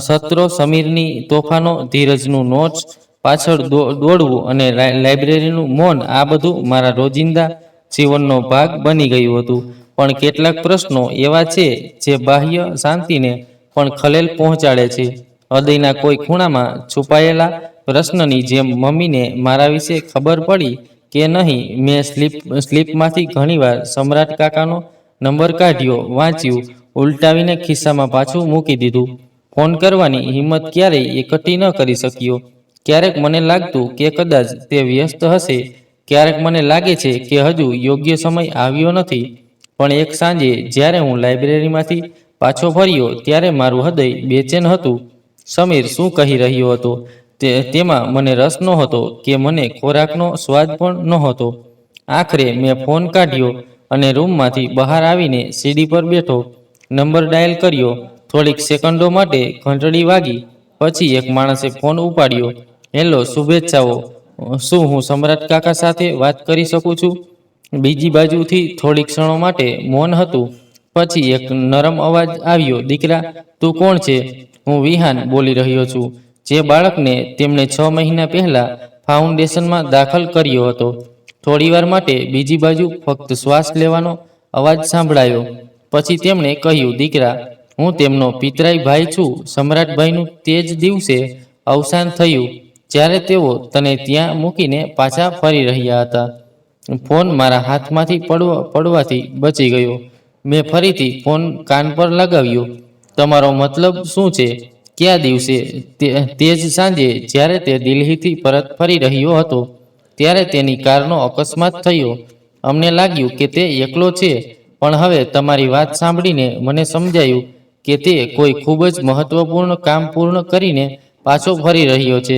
સત્રો, સમીરની તોફાનો, ધીરજનું નોટ્સ પાછળ દોડવું અને લાઇબ્રેરીનું મૌન, આ બધું મારા રોજિંદા જીવનનો ભાગ બની ગયું હતું. પણ કેટલાક પ્રશ્નો એવા છે જે બાહ્ય શાંતિને પણ ખલેલ પહોંચાડે છે. હૃદયના કોઈ ખૂણામાં છુપાયેલા પ્રશ્નની જેમ. મમ્મીને મારા વિશે ખબર પડી કે નહીં, મેં સ્લીપમાંથી ઘણીવાર સમ્રાટ કાકાનો નંબર કાઢ્યો, વાંચ્યું, ઉલટાવીને ખિસ્સામાં પાછું મૂકી દીધું. ફોન કરવાની હિંમત ક્યારેય એકઠી ન કરી શક્યો. ક્યારેક મને લાગતું કે કદાચ તે વ્યસ્ત હશે, ક્યારેક મને લાગે છે કે હજુ યોગ્ય સમય આવ્યો નથી, પણ એક સાંજે જ્યારે હું લાઇબ્રેરીમાંથી પાછો ફર્યો ત્યારે મારું હૃદય બેચેન હતું. સમીર શું કહી રહ્યો હતો તેમાં મને રસ નહોતો કે મને ખોરાકનો સ્વાદ પણ નહોતો. આખરે મેં ફોન કાઢ્યો અને રૂમમાંથી બહાર આવીને સીડી પર બેઠો. નંબર ડાયલ કર્યો. થોડીક સેકન્ડો માટે ઘંટડી વાગી. પછી એક માણસે ફોન ઉપાડ્યો. હેલો, શુભેચ્છાઓ. શું હું સમ્રાટ કાકા સાથે વાત કરી શકું છું? બીજી બાજુથી થોડીક ક્ષણો માટે મૌન હતું. પછી એક નરમ અવાજ આવ્યો. દીકરા, તું કોણ છે? હું વિહાન બોલી રહ્યો છું, જે બાળકને તેમણે 6 મહિના પહેલા ફાઉન્ડેશનમાં દાખલ કર્યો હતો. થોડીવાર માટે બીજી બાજુ ફક્ત શ્વાસ લેવાનો અવાજ સાંભળાયો. પછી તેમણે કહ્યું, દીકરા, હું તેમનો પિતરાઈ ભાઈ છું. સમ્રાટભાઈનું તે જ દિવસે અવસાન થયું જ્યારે તેઓ તને ત્યાં મૂકીને પાછા ફરી રહ્યા હતા. ફોન મારા હાથમાંથી પડવાથી બચી ગયો. મેં ફરીથી ફોન કાન પર લગાવ્યો. તમારો મતલબ શું છે? કયા દિવસે? તે જ સાંજે જ્યારે તે દિલ્હીથી પરત ફરી રહ્યો હતો ત્યારે તેની કારનો અકસ્માત થયો. અમને લાગ્યું કે તે એકલો છે, પણ હવે તમારી વાત સાંભળીને મને સમજાયું કે તે કોઈ ખૂબ જ મહત્વપૂર્ણ કામ પૂર્ણ કરીને પાછો ફરી રહ્યો છે.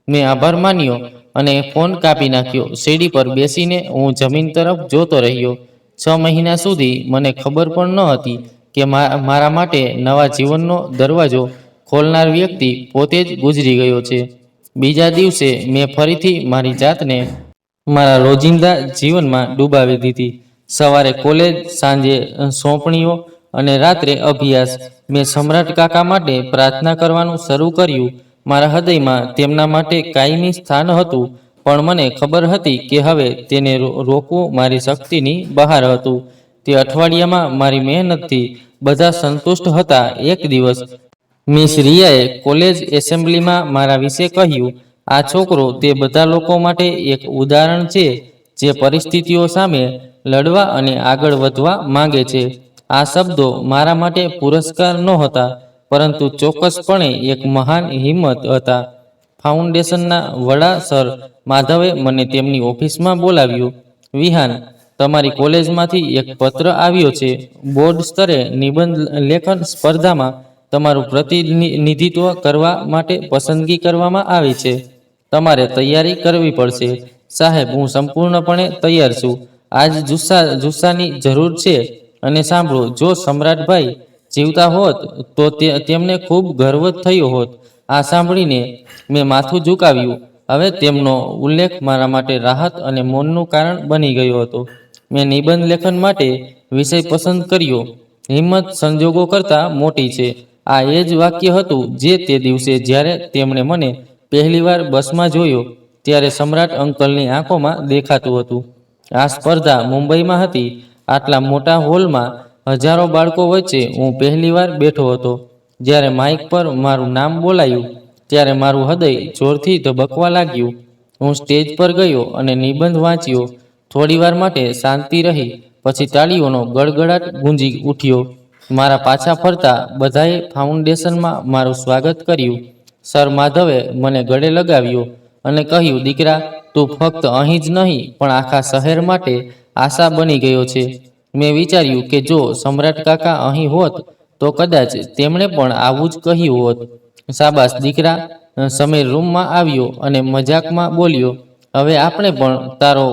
મેં આભાર માન્યો અને ફોન કાપી નાખ્યો. સીડી પર બેસીને હું જમીન તરફ જોતો રહ્યો. 6 મહિના સુધી મને ખબર પણ ન હતી કે મારા માટે નવા જીવનનો દરવાજો ખોલનાર વ્યક્તિ પોતે જ ગુજરી ગયો છે. બીજા દિવસે મેં ફરીથી મારી જાતને મારા રોજિંદા જીવનમાં ડૂબાવી દીધી. સવારે કોલેજ, સાંજે સોંપણીઓ અને રાત્રે અભ્યાસ. મેં સમ્રાટ કાકા માટે પ્રાર્થના કરવાનું શરૂ કર્યું. મારા હૃદયમાં તેમના માટે કાયમી સ્થાન હતું, પણ મને ખબર હતી કે હવે તેને રોકવું મારી શક્તિની બહાર હતું. તે અઠવાડિયામાં મારી મહેનતથી બધા સંતુષ્ટ હતા. એક દિવસ મિસ રિયાએ કોલેજ એસેમ્બલીમાં મારા વિશે કહ્યું, આ છોકરો તે બધા લોકો માટે એક ઉદાહરણ છે જે પરિસ્થિતિઓ સામે લડવા અને આગળ વધવા માંગે છે. આ શબ્દો મારા માટે પુરસ્કાર નહોતા, પરંતુ ચોક્કસપણે એક મહાન હિંમત હતા. ફાઉન્ડેશનના વડા સર માધવે મને તેમની ઓફિસમાં બોલાવ્યું. વિહાન, તમારી કોલેજમાંથી એક પત્ર આવ્યો છે. બોર્ડ સ્તરે નિબંધ લેખન સ્પર્ધામાં તમારું પ્રતિનિધિત્વ કરવા માટે પસંદગી કરવામાં આવી છે. તમારે તૈયારી કરવી પડશે. સાહેબ, હું સંપૂર્ણપણે તૈયાર છું. આજ જુસ્સાની જરૂર છે. અને સાંભળો, જો સમ્રાટભાઈ જીવતા હોત તો તેમને ખૂબ ગર્વ થયો હોત. આ સાંભળીને મેં માથું ઝુકાવ્યું. હવે તેમનો ઉલ્લેખ મારા માટે રાહત અને મૌનનું કારણ બની ગયો હતો. મેં નિબંધ લેખન માટે વિષય પસંદ કર્યો. હિંમત સંજોગો કરતાં મોટી છે. આ એ જ વાક્ય હતું જે તે દિવસે જ્યારે તેમણે મને પહેલીવાર બસમાં જોયો ત્યારે સમ્રાટ અંકલની આંખોમાં દેખાતું હતું. આ સ્પર્ધા મુંબઈમાં હતી. આટલા મોટા હોલમાં હજારો બાળકો વચ્ચે હું પહેલીવાર બેઠો હતો. જ્યારે માઇક પર મારું નામ બોલાયું ત્યારે મારું હૃદય જોરથી ધબકવા લાગ્યું. હું સ્ટેજ પર ગયો અને નિબંધ વાંચ્યો. થોડીવાર માટે શાંતિ રહી. પછી તાળીઓનો ગડગડાટ ગુંજી ઉઠ્યો. મારા પાછા ફરતા બધાએ ફાઉન્ડેશનમાં મારું સ્વાગત કર્યું. સર માધવે મને ગળે લગાવ્યો અને કહ્યું, દીકરા, તું ફક્ત અહીં જ નહીં પણ આખા શહેર માટે આશા બની ગયો છે. મેં વિચાર્યું કે જો સમ્રાટ કાકા અહીં હોત તો કદાચ તેમણે પણ આવું જ કહ્યું હોત. શાબાશ દીકરા. સમીર રૂમમાં આવ્યો અને મજાકમાં બોલ્યો, હવે આપણે પણ તારો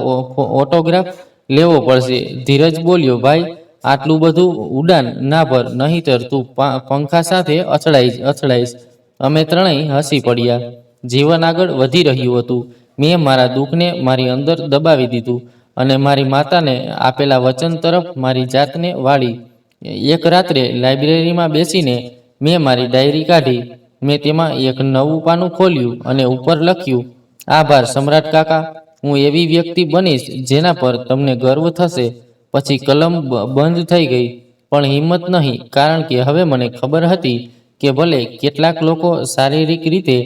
ઓટોગ્રાફ લેવો પડશે. ધીરજ બોલ્યો, ભાઈ, આટલું બધું ઉડાન ના ભર, નહીંતર તું પંખા સાથે અથડાઈશ. અમે ત્રણેય હસી પડ્યા. જીવન આગળ વધી રહ્યું હતું. મેં મારા દુઃખને મારી અંદર દબાવી દીધું અને મારી માતાને આપેલા વચન તરફ મારી જાતને વાળી. એક રાત્રે લાઇબ્રેરીમાં બેસીને મેં મારી ડાયરી કાઢી. મેં તેમાં એક નવું પાનું ખોલ્યું અને ઉપર લખ્યું, આભાર સમ્રાટ કાકા, હું એવી વ્યક્તિ બનીશ જેના પર તમને ગર્વ થશે. પછી કલમ બંધ થઈ ગઈ, પણ હિંમત નહીં, કારણ કે હવે મને ખબર હતી કે ભલે કેટલાક લોકો શારીરિક રીતે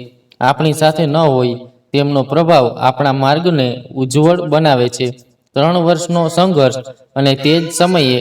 આપણી સાથે ન હોય, તેમનો પ્રભાવ આપણા માર્ગને ઉજ્જવળ બનાવે છે. 3 વર્ષનો સંઘર્ષ અને તે જ સમયે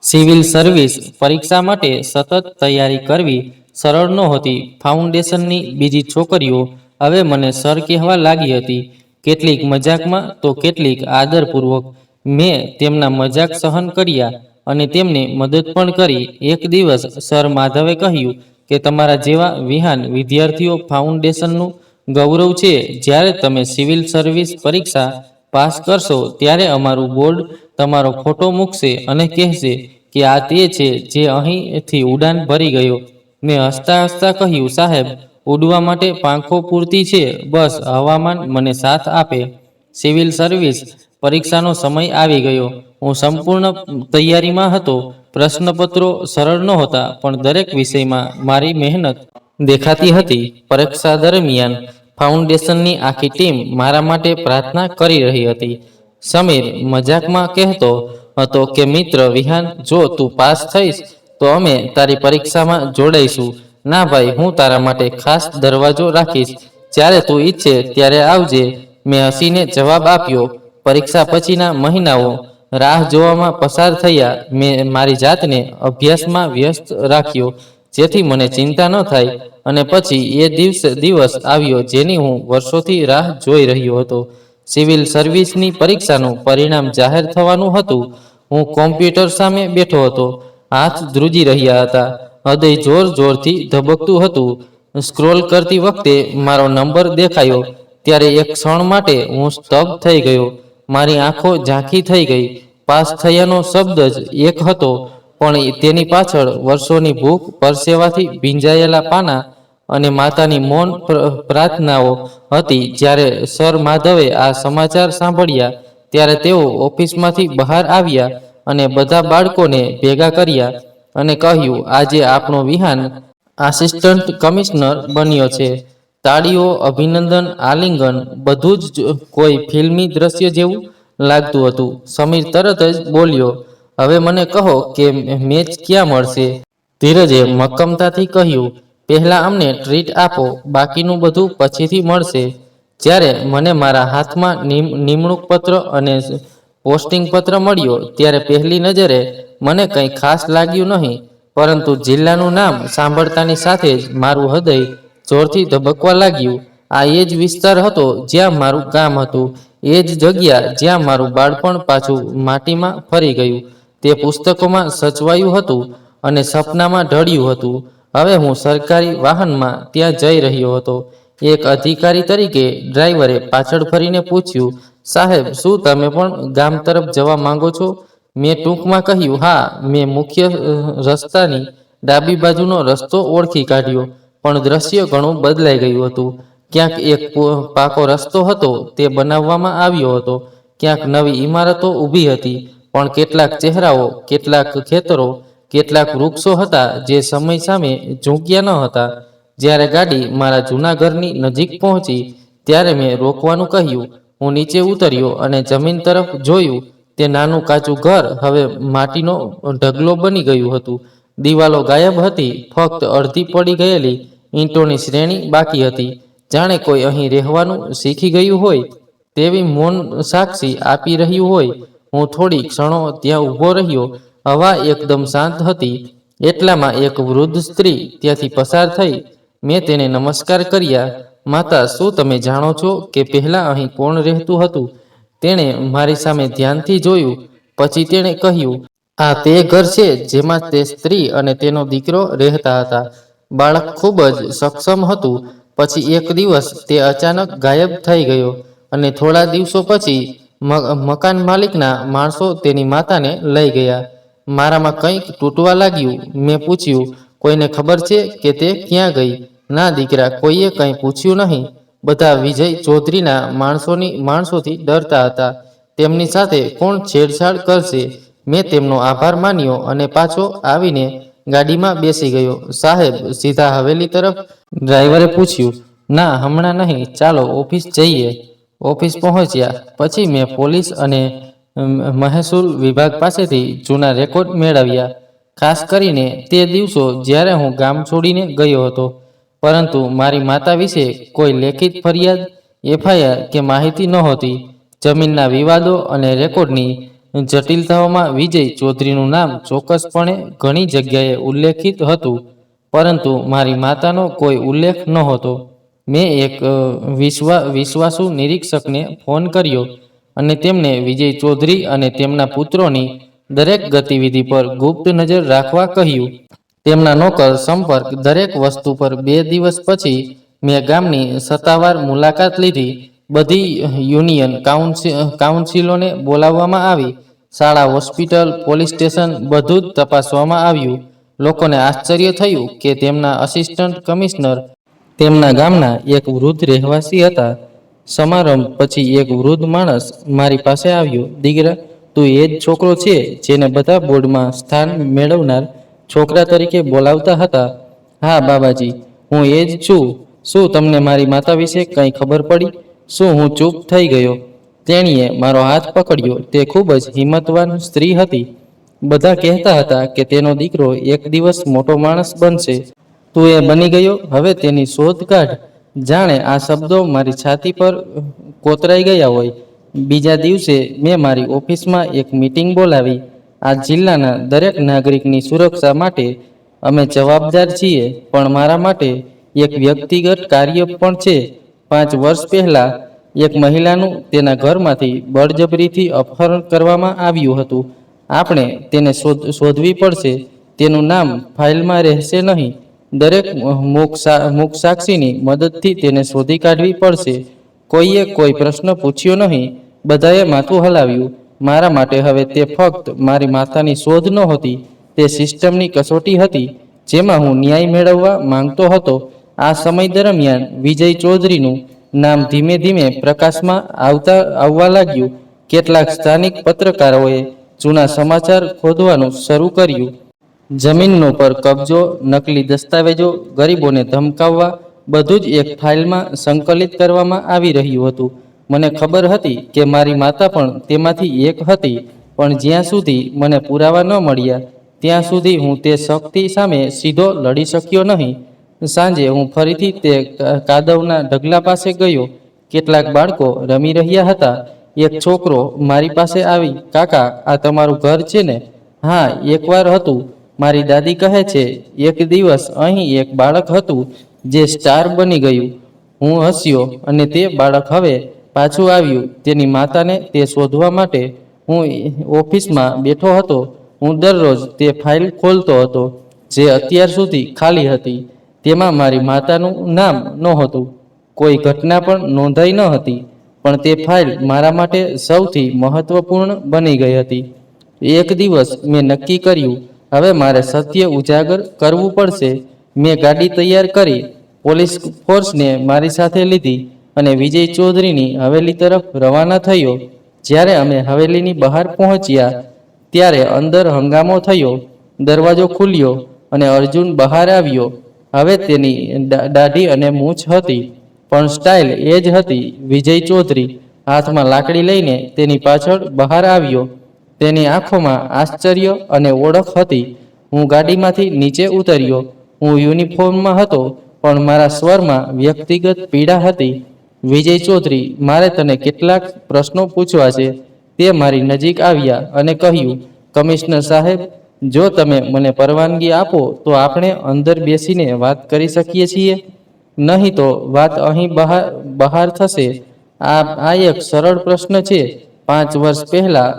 સિવિલ સર્વિસ પરીક્ષા માટે સતત તૈયારી કરવી સરળ નહોતી. ફાઉન્ડેશનની બીજી છોકરીઓ હવે મને સર કહેવા લાગી હતી. કેટલીક મજાકમાં તો કેટલીક આદરપૂર્વક. મેં તેમના મજાક સહન કર્યા અને તેમને મદદ પણ કરી. એક દિવસ સર માધવે કહ્યું કે તમારા જેવા વિહાન વિદ્યાર્થીઓ ફાઉન્ડેશનનું ગૌરવ છે. જ્યારે તમે સિવિલ સર્વિસ પરીક્ષા પાસ કરશો ત્યારે અમારું બોર્ડ તમારો ફોટો મૂકશે અને કહેશે કે આ તે છે જે અહીંથી ઉડાન ભરી ગયો. મેં હસતા હસતા કહ્યું, સાહેબ, ઉડવા માટે પાંખો પૂરતી છે, બસ હવામાન મને સાથ આપે. સિવિલ સર્વિસ પરીક્ષાનો સમય આવી ગયો. હું સંપૂર્ણ તૈયારીમાં હતો. પ્રશ્નપત્રો સરળ નહોતા, પણ દરેક વિષયમાં મારી મહેનત દેખાતી હતી. પરીક્ષા દરમિયાન ફાઉન્ડેશનની આખી ટીમ મારા માટે પ્રાર્થના કરી રહી હતી. સમીર મજાકમાં કહેતો હતો કે મિત્ર વિહાન, જો તું પાસ થઈશ તો અમે તારી પરીક્ષામાં જોડાઈશું. ના ભાઈ, હું તારા માટે ખાસ દરવાજો રાખીશ. જ્યારે તું ઈચ્છે ત્યારે આવજે. મેં હસીને જવાબ આપ્યો. પરીક્ષા પછીના મહિનાઓ રાહ જોવામાં પસાર થયા. મેં મારી જાતને અભ્યાસમાં વ્યસ્ત રાખ્યો જેથી મને ચિંતા ન થાય. અને પછી એ દિવસ આવ્યો જેની હું વર્ષોથી રાહ જોઈ રહ્યો હતો. સિવિલ સર્વિસની પરીક્ષાનું પરિણામ જાહેર થવાનું હતું. હું કોમ્પ્યુટર સામે બેઠો હતો. હાથ ધ્રુજી રહ્યા હતા. હૃદય જોર જોરથી ધબકતું હતું. સ્ક્રોલ કરતી વખતે મારો નંબર દેખાયો ત્યારે એક ક્ષણ માટે હું સ્તબ્ધ થઈ ગયો. મારી આંખો ઝાંખી થઈ ગઈ. પાસ થયાનો શબ્દ જ એક હતો, પણ તેની પાછળ વર્ષોની ભૂખ, પરસેવાથી ભીંજાયેલા પાના અને માતાની મૌન પ્રાર્થનાઓ હતી. જ્યારે સર માધવે આ સમાચાર સાંભળ્યા ત્યારે તેઓ ઓફિસમાંથી બહાર આવ્યા અને બધા બાળકોને ભેગા કર્યા અને કહ્યું, આજે આપણો વિહાન આસિસ્ટન્ટ કમિશનર બન્યો છે. તાળીઓ, અભિનંદન, આલિંગન, બધું જ કોઈ ફિલ્મી દ્રશ્ય જેવું લાગતું હતું. સમીર તરત જ બોલ્યો, હવે મને કહો કે મેચ ક્યાં મળશે? ધીરજે મક્કમતાથી કહ્યું, પહેલા અમને ટ્રીટ આપો, બાકીનું બધું પછીથી મળશે. જ્યારે મને મારા હાથમાં નિમણૂક પત્ર અને પોસ્ટિંગ પત્ર મળ્યો ત્યારે પહેલી નજરે મને કંઈ ખાસ લાગ્યું નહીં, પરંતુ જિલ્લાનું નામ સાંભળતાની સાથે જ મારું હૃદય જોરથી ધબકવા લાગ્યું. આ એ જ વિસ્તાર હતો જ્યાં મારું ગામ હતું, એ જ જગ્યા જ્યાં મારું બાળપણ પાછું માટીમાં ફરી ગયું. તે પુસ્તકોમાં સચવાયું હતું અને સપનામાં ઢળ્યું હતું. હવે હું સરકારી વાહનમાં ત્યાં જઈ રહ્યો હતો. એક અધિકારી તરીકે ડ્રાઈવરે પાછળ ફરીને પૂછ્યું, સાહેબ, શું તમે પણ ગામ તરફ જવા માંગો છો? મેં ટૂંકમાં કહ્યું, હા. મેં મુખ્ય રસ્તાની ડાબી બાજુનો રસ્તો ઓળખી કાઢ્યો, પણ દ્રશ્ય ઘણું બદલાઈ ગયું હતું. ક્યાંક એક પાકો રસ્તો હતો, તે બનાવવામાં આવ્યો હતો. ક્યાંક નવી ઇમારતો ઊભી હતી, પણ કેટલાક ચહેરાઓ, કેટલાક ખેતરો, કેટલાક વૃક્ષો હતા જે સમય સામે ઝૂક્યા ન હતા. જ્યારે ગાડી મારા જૂના ઘરની નજીક પહોંચી ત્યારે મેં રોકવાનું કહ્યું. હું નીચે ઉતર્યો અને જમીન તરફ જોયું. તે નાનું કાચું ઘર હવે માટીનો ઢગલો બની ગયું હતું. દિવાલો ગાયબ હતી, ફક્ત અડધી પડી ગયેલી ઈંટોની શ્રેણી બાકી હતી. જાણે કોઈ અહીં રહેવાનું શીખી ગયું હોય તેવી મૌન સાક્ષી આપી રહ્યું હોય. હું થોડી ક્ષણો ત્યાં ઊભો રહ્યો. હવા એકદમ શાંત હતી. એટલામાં એક વૃદ્ધ સ્ત્રી ત્યાંથી પસાર થઈ. મેં તેને નમસ્કાર કર્યા. માતા, શું તમે જાણો છો કે પહેલા અહીં કોણ રહેતું હતું? તેણે મારી સામે ધ્યાનથી જોયું. પછી તેણે કહ્યું, આ તે ઘર છે જેમાં તે સ્ત્રી અને તેનો દીકરો રહેતા હતા. બાળક ખૂબ જ સક્ષમ હતું. પછી એક દિવસ તે અચાનક ગાયબ થઈ ગયો અને થોડા દિવસો પછી મકાન માલિકના માણસો તેની માતાને લઈ ગયા. મારામાં કંઈક તૂટવા લાગ્યું. મેં પૂછ્યું, કોઈને ખબર છે કે તે ક્યાં ગઈ? ના દીકરા, કોઈએ કંઈ પૂછ્યું નહીં. બધા વિજય ચૌધરીના માણસોથી ડરતા હતા. તેમની સાથે કોણ છેડછાડ કરશે? મેં તેમનો આભાર માન્યો અને પાછો આવીને ગાડીમાં બેસી ગયો. સાહેબ, સીધા હવેલી તરફ? ડ્રાઈવરે પૂછ્યું. ના, હમણાં નહીં, ચાલો ઓફિસ જઈએ. ઓફિસ પહોંચ્યા પછી મેં પોલીસ અને મહેસૂલ વિભાગ પાસેથી જૂના રેકોર્ડ મેળવ્યા, ખાસ કરીને તે દિવસો જ્યારે હું ગામ છોડીને ગયો હતો. પરંતુ મારી માતા વિશે કોઈ લેખિત ફરિયાદ, એફઆઈઆર કે માહિતી નહોતી. જમીનના વિવાદો અને રેકોર્ડની જટિલતાઓમાં વિજય ચૌધરીનું નામ ચોક્કસપણે ઘણી જગ્યાએ ઉલ્લેખિત હતું, પરંતુ મારી માતાનો કોઈ ઉલ્લેખ નહોતો. મેં એક વિશ્વાસુ નિરીક્ષકને ફોન કર્યો અને તેમને વિજય ચૌધરી અને તેમના પુત્રોની દરેક ગતિવિધિ પર ગુપ્ત નજર રાખવા કહ્યું. તેમના નોકર સંપર્ક દરેક વસ્તુ પર 2 દિવસ પછી મેં ગામની સત્તાવાર મુલાકાત લીધી. બધી યુનિયન કાઉન્સિલોને બોલાવવામાં આવી. શાળા, હોસ્પિટલ, પોલીસ સ્ટેશન બધું જ તપાસવામાં આવ્યું. લોકોને આશ્ચર્ય થયું કે તેમના આસિસ્ટન્ટ કમિશનર તેમના ગામના એક વૃદ્ધ રહેવાસી હતા. સમારંભ પછી એક વૃદ્ધ માણસ મારી પાસે આવ્યો. દીકરા, તું એ જ છોકરો છે જેને બધા બોર્ડમાં સ્થાન મેળવનાર છોકરા તરીકે બોલાવતા હતા? હા બાબાજી, હું એ જ છું. શું તમને મારી માતા વિશે કંઈ ખબર પડી? શું હું ચૂપ થઈ ગયો? તેણીએ મારો હાથ પકડ્યો. તે ખૂબ જ હિંમતવાન સ્ત્રી હતી. બધા કહેતા હતા કે તેનો દીકરો એક દિવસ મોટો માણસ બનશે. તું એ બની ગયો. હવે તેની શોધ કાઢ. જાણે આ શબ્દો મારી છાતી પર કોતરાઈ ગયા હોય. બીજા દિવસે મેં મારી ઓફિસમાં એક મીટિંગ બોલાવી. આ જિલ્લાના દરેક નાગરિકની સુરક્ષા માટે અમે જવાબદાર છીએ, પણ મારા માટે એક વ્યક્તિગત કાર્ય પણ છે. 5 વર્ષ પહેલા એક મહિલાનું તેના ઘરમાંથી બળજબરીથી અપહરણ કરવામાં આવ્યું હતું. આપણે તેને શોધવી પડશે. તેનું નામ ફાઇલમાં રહેશે નહીં. દરેક મૂક સાક્ષીની મદદથી તેને શોધી કાઢવી પડશે. કોઈએ કોઈ પ્રશ્ન પૂછ્યો નહીં. બધાએ માથું હલાવ્યું. મારા માટે હવે તે ફક્ત મારી માતાની શોધ નહોતી, તે સિસ્ટમની કસોટી હતી જેમાં હું ન્યાય મેળવવા માંગતો હતો. આ સમય દરમિયાન વિજય ચૌધરીનું નામ ધીમે ધીમે પ્રકાશમાં આવવા લાગ્યું. કેટલાક સ્થાનિક પત્રકારોએ જૂના સમાચાર ખોદવાનું શરૂ કર્યું. જમીનનો પર કબજો, નકલી દસ્તાવેજો, ગરીબોને ધમકાવવા, બધું જ એક ફાઇલમાં સંકલિત કરવામાં આવી રહ્યું હતું. મને ખબર હતી કે મારી માતા પણ તેમાંથી એક હતી, પણ જ્યાં સુધી મને પુરાવા ન મળ્યા ત્યાં સુધી હું તે શક્તિ સામે સીધો લડી શક્યો નહીં. સાંજે હું ફરીથી તે કાદવના ઢગલા પાસે ગયો. કેટલાક બાળકો રમી રહ્યા હતા. એક છોકરો મારી પાસે આવી, કાકા, આ તમારું ઘર છે ને? હા, એકવાર હતું. મારી દાદી કહે છે, એક દિવસ અહીં એક બાળક હતું જે સ્ટાર બની ગયું. હું હસ્યો અને તે બાળક હવે પાછું આવ્યું તેની માતાને તે શોધવા માટે. હું ઓફિસમાં બેઠો હતો. હું દરરોજ તે ફાઇલ ખોલતો હતો જે અત્યાર સુધી ખાલી હતી. તેમાં મારી માતાનું નામ નહોતું. કોઈ ઘટના પણ નોંધાઈ ન હતી, પણ તે ફાઇલ મારા માટે સૌથી મહત્વપૂર્ણ બની ગઈ હતી. એક દિવસ મેં નક્કી કર્યું, હવે મારે સત્ય ઉજાગર કરવું પડશે. મેં ગાડી તૈયાર કરી, પોલીસ ફોર્સને મારી સાથે લીધી અને વિજય ચૌધરીની હવેલી તરફ રવાના થયો. જ્યારે અમે હવેલીની બહાર પહોંચ્યા ત્યારે અંદર હંગામો થયો. દરવાજો ખુલ્યો અને અર્જુન બહાર આવ્યો. હવે તેની દાઢી અને મૂછ હતી, પણ સ્ટાઇલ એ જ હતી. વિજય ચૌધરી હાથમાં લાકડી લઈને તેની પાછળ બહાર આવ્યો. તેની આંખોમાં આશ્ચર્ય અને ઓળખ હતી. હું ગાડીમાંથી નીચે ઉતર્યો. હું યુનિફોર્મમાં હતો, પણ મારા સ્વરમાં વ્યક્તિગત પીડા હતી. વિજય ચૌધરી, મારે તને કેટલાક પ્રશ્નો પૂછવા છે. તે મારી નજીક આવ્યા અને કહ્યું, કમિશનર સાહેબ, જો તમે મને પરવાનગી આપો તો આપણે અંદર બેસીને વાત કરી શકીએ છીએ. નહીં તો વાત અહીં બહાર થશે. આ એક સરળ પ્રશ્ન છે. 5 વર્ષ પહેલા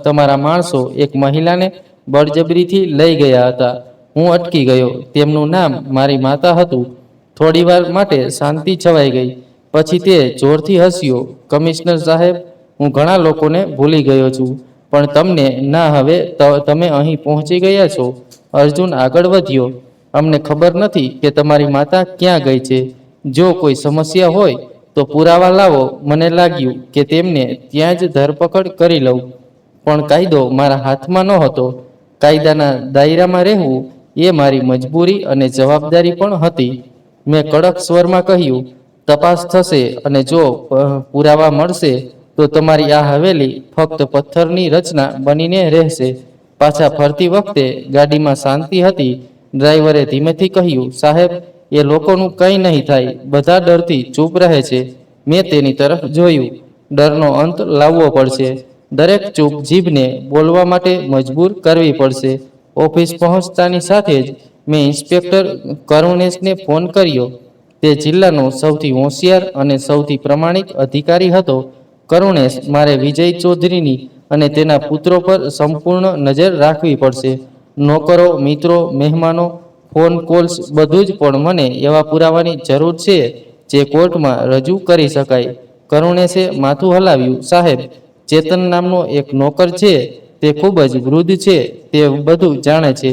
તમારા માણસો એક મહિલાને બળજબરીથી લઈ ગયા હતા. હું અટકી ગયો. તેમનું નામ મારી માતા હતું. થોડીવાર માટે શાંતિ છવાઈ ગઈ. પછી તે જોરથી હસ્યો. કમિશનર સાહેબ, હું ઘણા લોકોને ભૂલી ગયો છું, પણ તમને ના. હવે તમે અહીં પહોંચી ગયા છો. અર્જુન આગળ વધ્યો. અમને ખબર નથી કે તમારી માતા ક્યાં ગઈ છે. જો કોઈ સમસ્યા હોય તો પુરાવા લાવો. મને લાગ્યું કે તેમને ત્યાં જ ધરપકડ કરી લઉં, પણ કાયદો મારા હાથમાં નહોતો. કાયદાના દાયરામાં રહેવું એ મારી મજબૂરી અને જવાબદારી પણ હતી. મેં કડક સ્વરમાં કહ્યું, તપાસ થશે અને જો પુરાવા મળશે તો તમારી આ હવેલી ફક્ત પથ્થરની રચના બનીને રહેશે. પાછા ફરતી વખતે ગાડીમાં શાંતિ હતી. ડ્રાઈવરે ધીમેથી કહ્યું, સાહેબ, એ લોકોનું કંઈ નહીં થાય. બધા ડરથી ચૂપ રહે છે. મેં તેની તરફ જોયું. ડરનો અંત લાવવો પડશે. દરેક ચૂપ જીભને બોલવા માટે મજબૂર કરવી પડશે. ઓફિસ પહોંચતાની સાથે જ મેં ઇન્સ્પેક્ટર કરુણેશને ફોન કર્યો. તે જિલ્લાનો સૌથી હોશિયાર અને સૌથી પ્રમાણિક અધિકારી હતો. કરુણેશ, મારે વિજય ચૌધરીની અને તેના પુત્રો પર સંપૂર્ણ નજર રાખવી પડશે. નોકરો, મિત્રો, મહેમાનો, ફોન કોલ્સ બધું જ, પણ મને એવા પુરાવાની જરૂર છે જે કોર્ટમાં રજૂ કરી શકાય. કરુણેશે માથું હલાવ્યું. સાહેબ, ચેતન નામનો એક નોકર છે. તે ખૂબ જ વૃદ્ધ છે. તે બધું જાણે છે.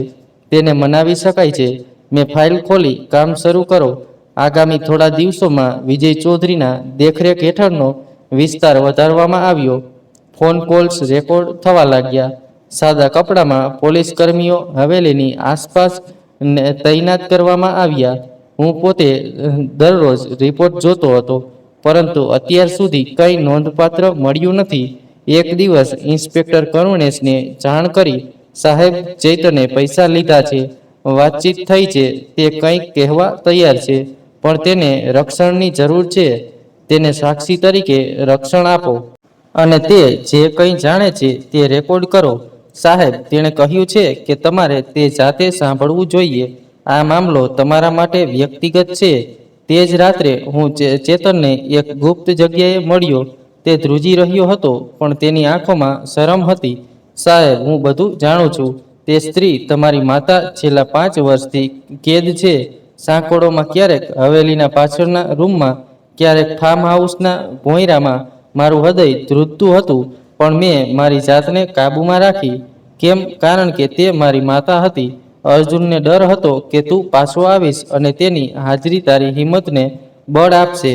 તેને મનાવી શકાય છે. મેં ફાઇલ ખોલી. કામ શરૂ કરો. આગામી થોડા દિવસોમાં વિજય ચૌધરીના દેખરેખ હેઠળનો વિસ્તાર વધારવામાં આવ્યો. ફોન કોલ્સ રેકોર્ડ થવા લાગ્યા. સાદા કપડામાં પોલીસ કર્મીઓ હવેલીની આસપાસ તૈનાત કરવામાં આવ્યા. હું પોતે દરરોજ રિપોર્ટ જોતો હતો, પરંતુ અત્યાર સુધી કંઈ નોંધપાત્ર મળ્યું નથી. એક દિવસ ઇન્સ્પેક્ટર કરુણેશને જાણ કરી, સાહેબ, ચૈતને પૈસા લીધા છે. વાતચીત થઈ છે. તે કંઈક કહેવા તૈયાર છે, પણ તેને રક્ષણની જરૂર છે. તેને સાક્ષી તરીકે રક્ષણ આપો. અને તે જે કંઈ જાણે છે તે રેકોર્ડ કરો. સાહેબ, તેણે કહ્યું છે કે તમારે તે જાતે સાંભળવું જોઈએ. આ મામલો તમારા માટે વ્યક્તિગત છે. તે જ રાત્રે હું ચેતનને એક ગુપ્ત જગ્યાએ મળ્યો. તે ધ્રુજી રહ્યો હતો, પણ તેની આંખોમાં શરમ હતી. સાહેબ, હું બધું જાણું છું. તે સ્ત્રી, તમારી માતા, છેલ્લા 5 વર્ષથી કેદ છે. સાંકોડોમાં, ક્યારેક હવેલીના પાછળના રૂમમાં, ક્યારેક ફાર્મ હાઉસના ભોંયરામાં. મારું હૃદય ધ્રુજતું હતું, પણ મેં મારી જાતને કાબૂમાં રાખી. કેમ? કારણ કે તે મારી માતા હતી. અર્જુનને ડર હતો કે તું પાછો આવીશ અને તેની હાજરી તારી હિંમતને બળ આપશે.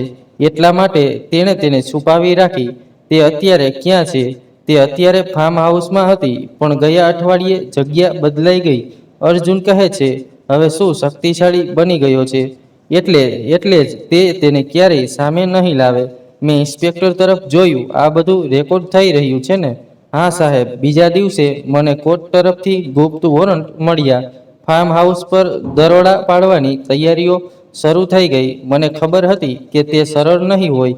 એટલા માટે તેણે તેને છુપાવી રાખી. તે અત્યારે ક્યાં છે? તે અત્યારે ફાર્મ હાઉસમાં હતી, પણ ગયા અઠવાડિયે જગ્યા બદલાઈ ગઈ. અર્જુન કહે છે હવે શું શક્તિશાળી બની ગયો છે, એટલે જ તે તેને ક્યારેય સામે નહીં લાવે. મેં ઇન્સ્પેક્ટર તરફ જોયું. આ બધું રેકોર્ડ થઈ રહ્યું છે ને? હા સાહેબ. બીજા દિવસે મને કોર્ટ તરફથી ગુપ્ત વોરંટ મળ્યા. ફાર્મ હાઉસ પર દરોડા પાડવાની તૈયારીઓ શરૂ થઈ ગઈ. મને ખબર હતી કે તે સરળ નહીં હોય.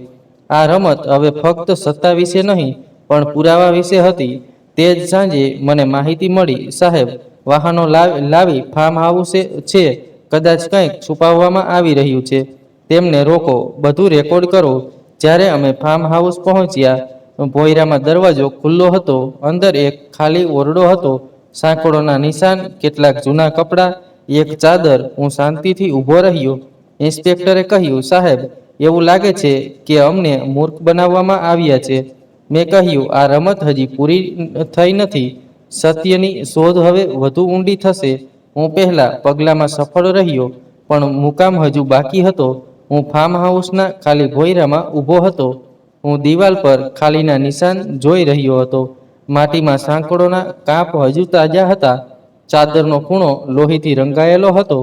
આ રમત હવે ફક્ત સત્તા વિશે નહીં, પણ પુરાવા વિશે હતી. તે જ સાંજે મને માહિતી મળી, સાહેબ, વાહનો લાવી ફાર્મ હાઉસે છે. કદાચ કંઈક છુપાવવામાં આવી રહ્યું છે. તેમને રોકો. બધું રેકોર્ડ કરો. જ્યારે અમે ફાર્મ હાઉસ પહોંચ્યા, ભોંયરામાં દરવાજો ખુલ્લો હતો. અંદર એક ખાલી ઓરડો હતો. સાંકળોના નિશાન, કેટલાક જૂના કપડાં, એક ચાદર. હું શાંતિથી ઊભો રહ્યો. ઇન્સ્પેક્ટરે કહ્યું, સાહેબ, એવું લાગે છે કે અમને મૂર્ખ બનાવવામાં આવ્યા છે. મેં કહ્યું, આ રમત હજી પૂરી થઈ નથી. સત્યની શોધ હવે વધુ ઊંડી થશે. હું પહેલા પગલામાં સફળ રહ્યો, પણ મુકામ હજુ બાકી હતો. હું ફાર્મ હાઉસના ખાલી ભોંયરામાં ઊભો હતો. હું દિવાલ પર ખાલીના નિશાન જોઈ રહ્યો હતો. માટીમાં સાંકળોના કાપ હજુ તાજા હતા. ચાદરનો ખૂણો લોહીથી રંગાયેલો હતો.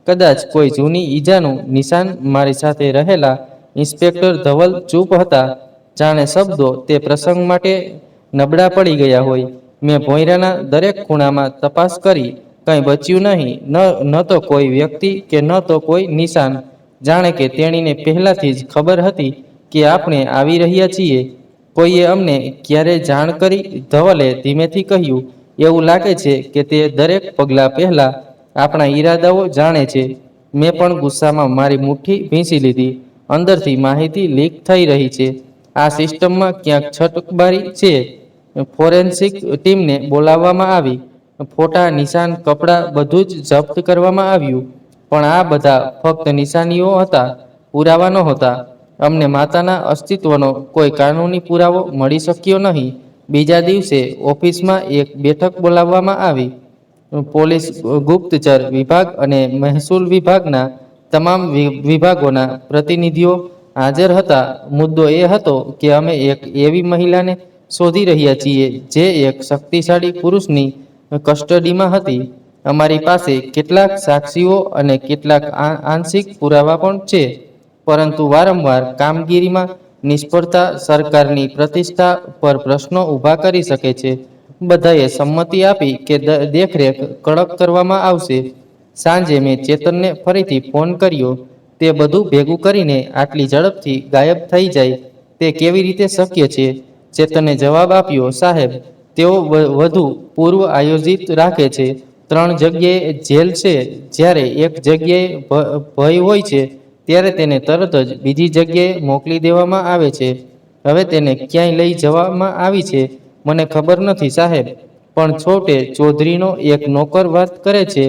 કદાચ કોઈ જૂની ઈજાનું નિશાન. મારી સાથે રહેલા ઇન્સ્પેક્ટર ધવલ ચૂપ હતા, જાણે શબ્દો તે પ્રસંગ માટે નબળા પડી ગયા હોય. મેં ભોંયરાના દરેક ખૂણામાં તપાસ કરી. કંઈ બચ્યું નહીં. ન તો કોઈ વ્યક્તિ કે ન તો કોઈ નિશાન. જાણે કે તેણીને પહેલાથી જ ખબર હતી કે આપણે આવી રહ્યા છીએ. કોઈએ અમને ક્યારે જાણ કરી? ધવલે ધીમેથી કહ્યું, એવું લાગે છે કે તે દરેક પગલા પહેલા આપણા ઈરાદાઓ જાણે છે. મેં પણ ગુસ્સામાં મારી મુઠ્ઠી ભીંસી લીધી. અંદરથી માહિતી લીક થઈ રહી છે. આ સિસ્ટમમાં ક્યાંક છટકબારી છે. ફોરેન્સિક ટીમને બોલાવવામાં આવી. ફોટા, નિશાન, કપડાં બધું જ જપ્ત કરવામાં આવ્યું. પણ આ બધા ફક્ત નિશાનીઓ હતા, પુરાવા નહોતા. અમને માતાના અસ્તિત્વનો કોઈ કાનૂની પુરાવો મળી શક્યો નહીં. બીજા દિવસે ઓફિસમાં એક બેઠક બોલાવવામાં આવી. પોલીસ, ગુપ્તચર વિભાગ અને મહેસૂલ વિભાગના તમામ વિભાગોના પ્રતિનિધિઓ હાજર હતા. મુદ્દો એ હતો કે અમે એક એવી મહિલાને શોધી રહ્યા છીએ જે એક શક્તિશાળી પુરુષની કસ્ટડીમાં હતી. અમારી પાસે કેટલાક સાક્ષીઓ અને કેટલાક આંશિક પુરાવા પણ છે, પરંતુ વારંવાર કામગીરીમાં નિષ્ફળતા સરકારની પ્રતિષ્ઠા પર પ્રશ્નો ઊભા કરી શકે છે. બધાએ સંમતિ આપી કે દેખરેખ કડક કરવામાં આવશે. સાંજે મેં ચેતનને ફરીથી ફોન કર્યો. તે બધું ભેગું કરીને આટલી ઝડપથી ગાયબ થઈ જાય તે કેવી રીતે શક્ય છે? ચેતને જવાબ આપ્યો, સાહેબ, તેઓ વધુ પૂર્વ આયોજિત રાખે છે. 3 જગ્યાએ જેલ છે. જ્યારે એક જગ્યાએ ભય હોય છે, ત્યારે તેને તરત જ બીજી જગ્યાએ મોકલી દેવામાં આવે છે. હવે તેને ક્યાંય લઈ જવામાં આવી છે મને ખબર નથી સાહેબ, પણ છોટે ચૌધરીનો એક નોકર વાત કરે છે.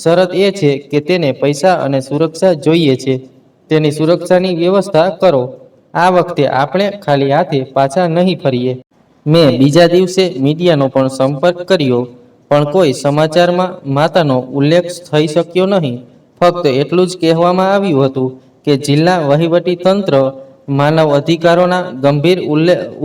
શરત એ છે કે તેને પૈસા અને સુરક્ષા જોઈએ છે. તેની સુરક્ષાની વ્યવસ્થા કરો. આ વખતે આપણે ખાલી હાથે પાછા નહીં ફરીએ. મેં બીજા દિવસે મીડિયાનો પણ સંપર્ક કર્યો, પણ કોઈ સમાચારમાં માતાનો ઉલ્લેખ થઈ શક્યો નહીં. ફક્ત એટલું જ કહેવામાં આવ્યું હતું કે જિલ્લા વહીવટી તંત્ર માનવ અધિકારોના ગંભીર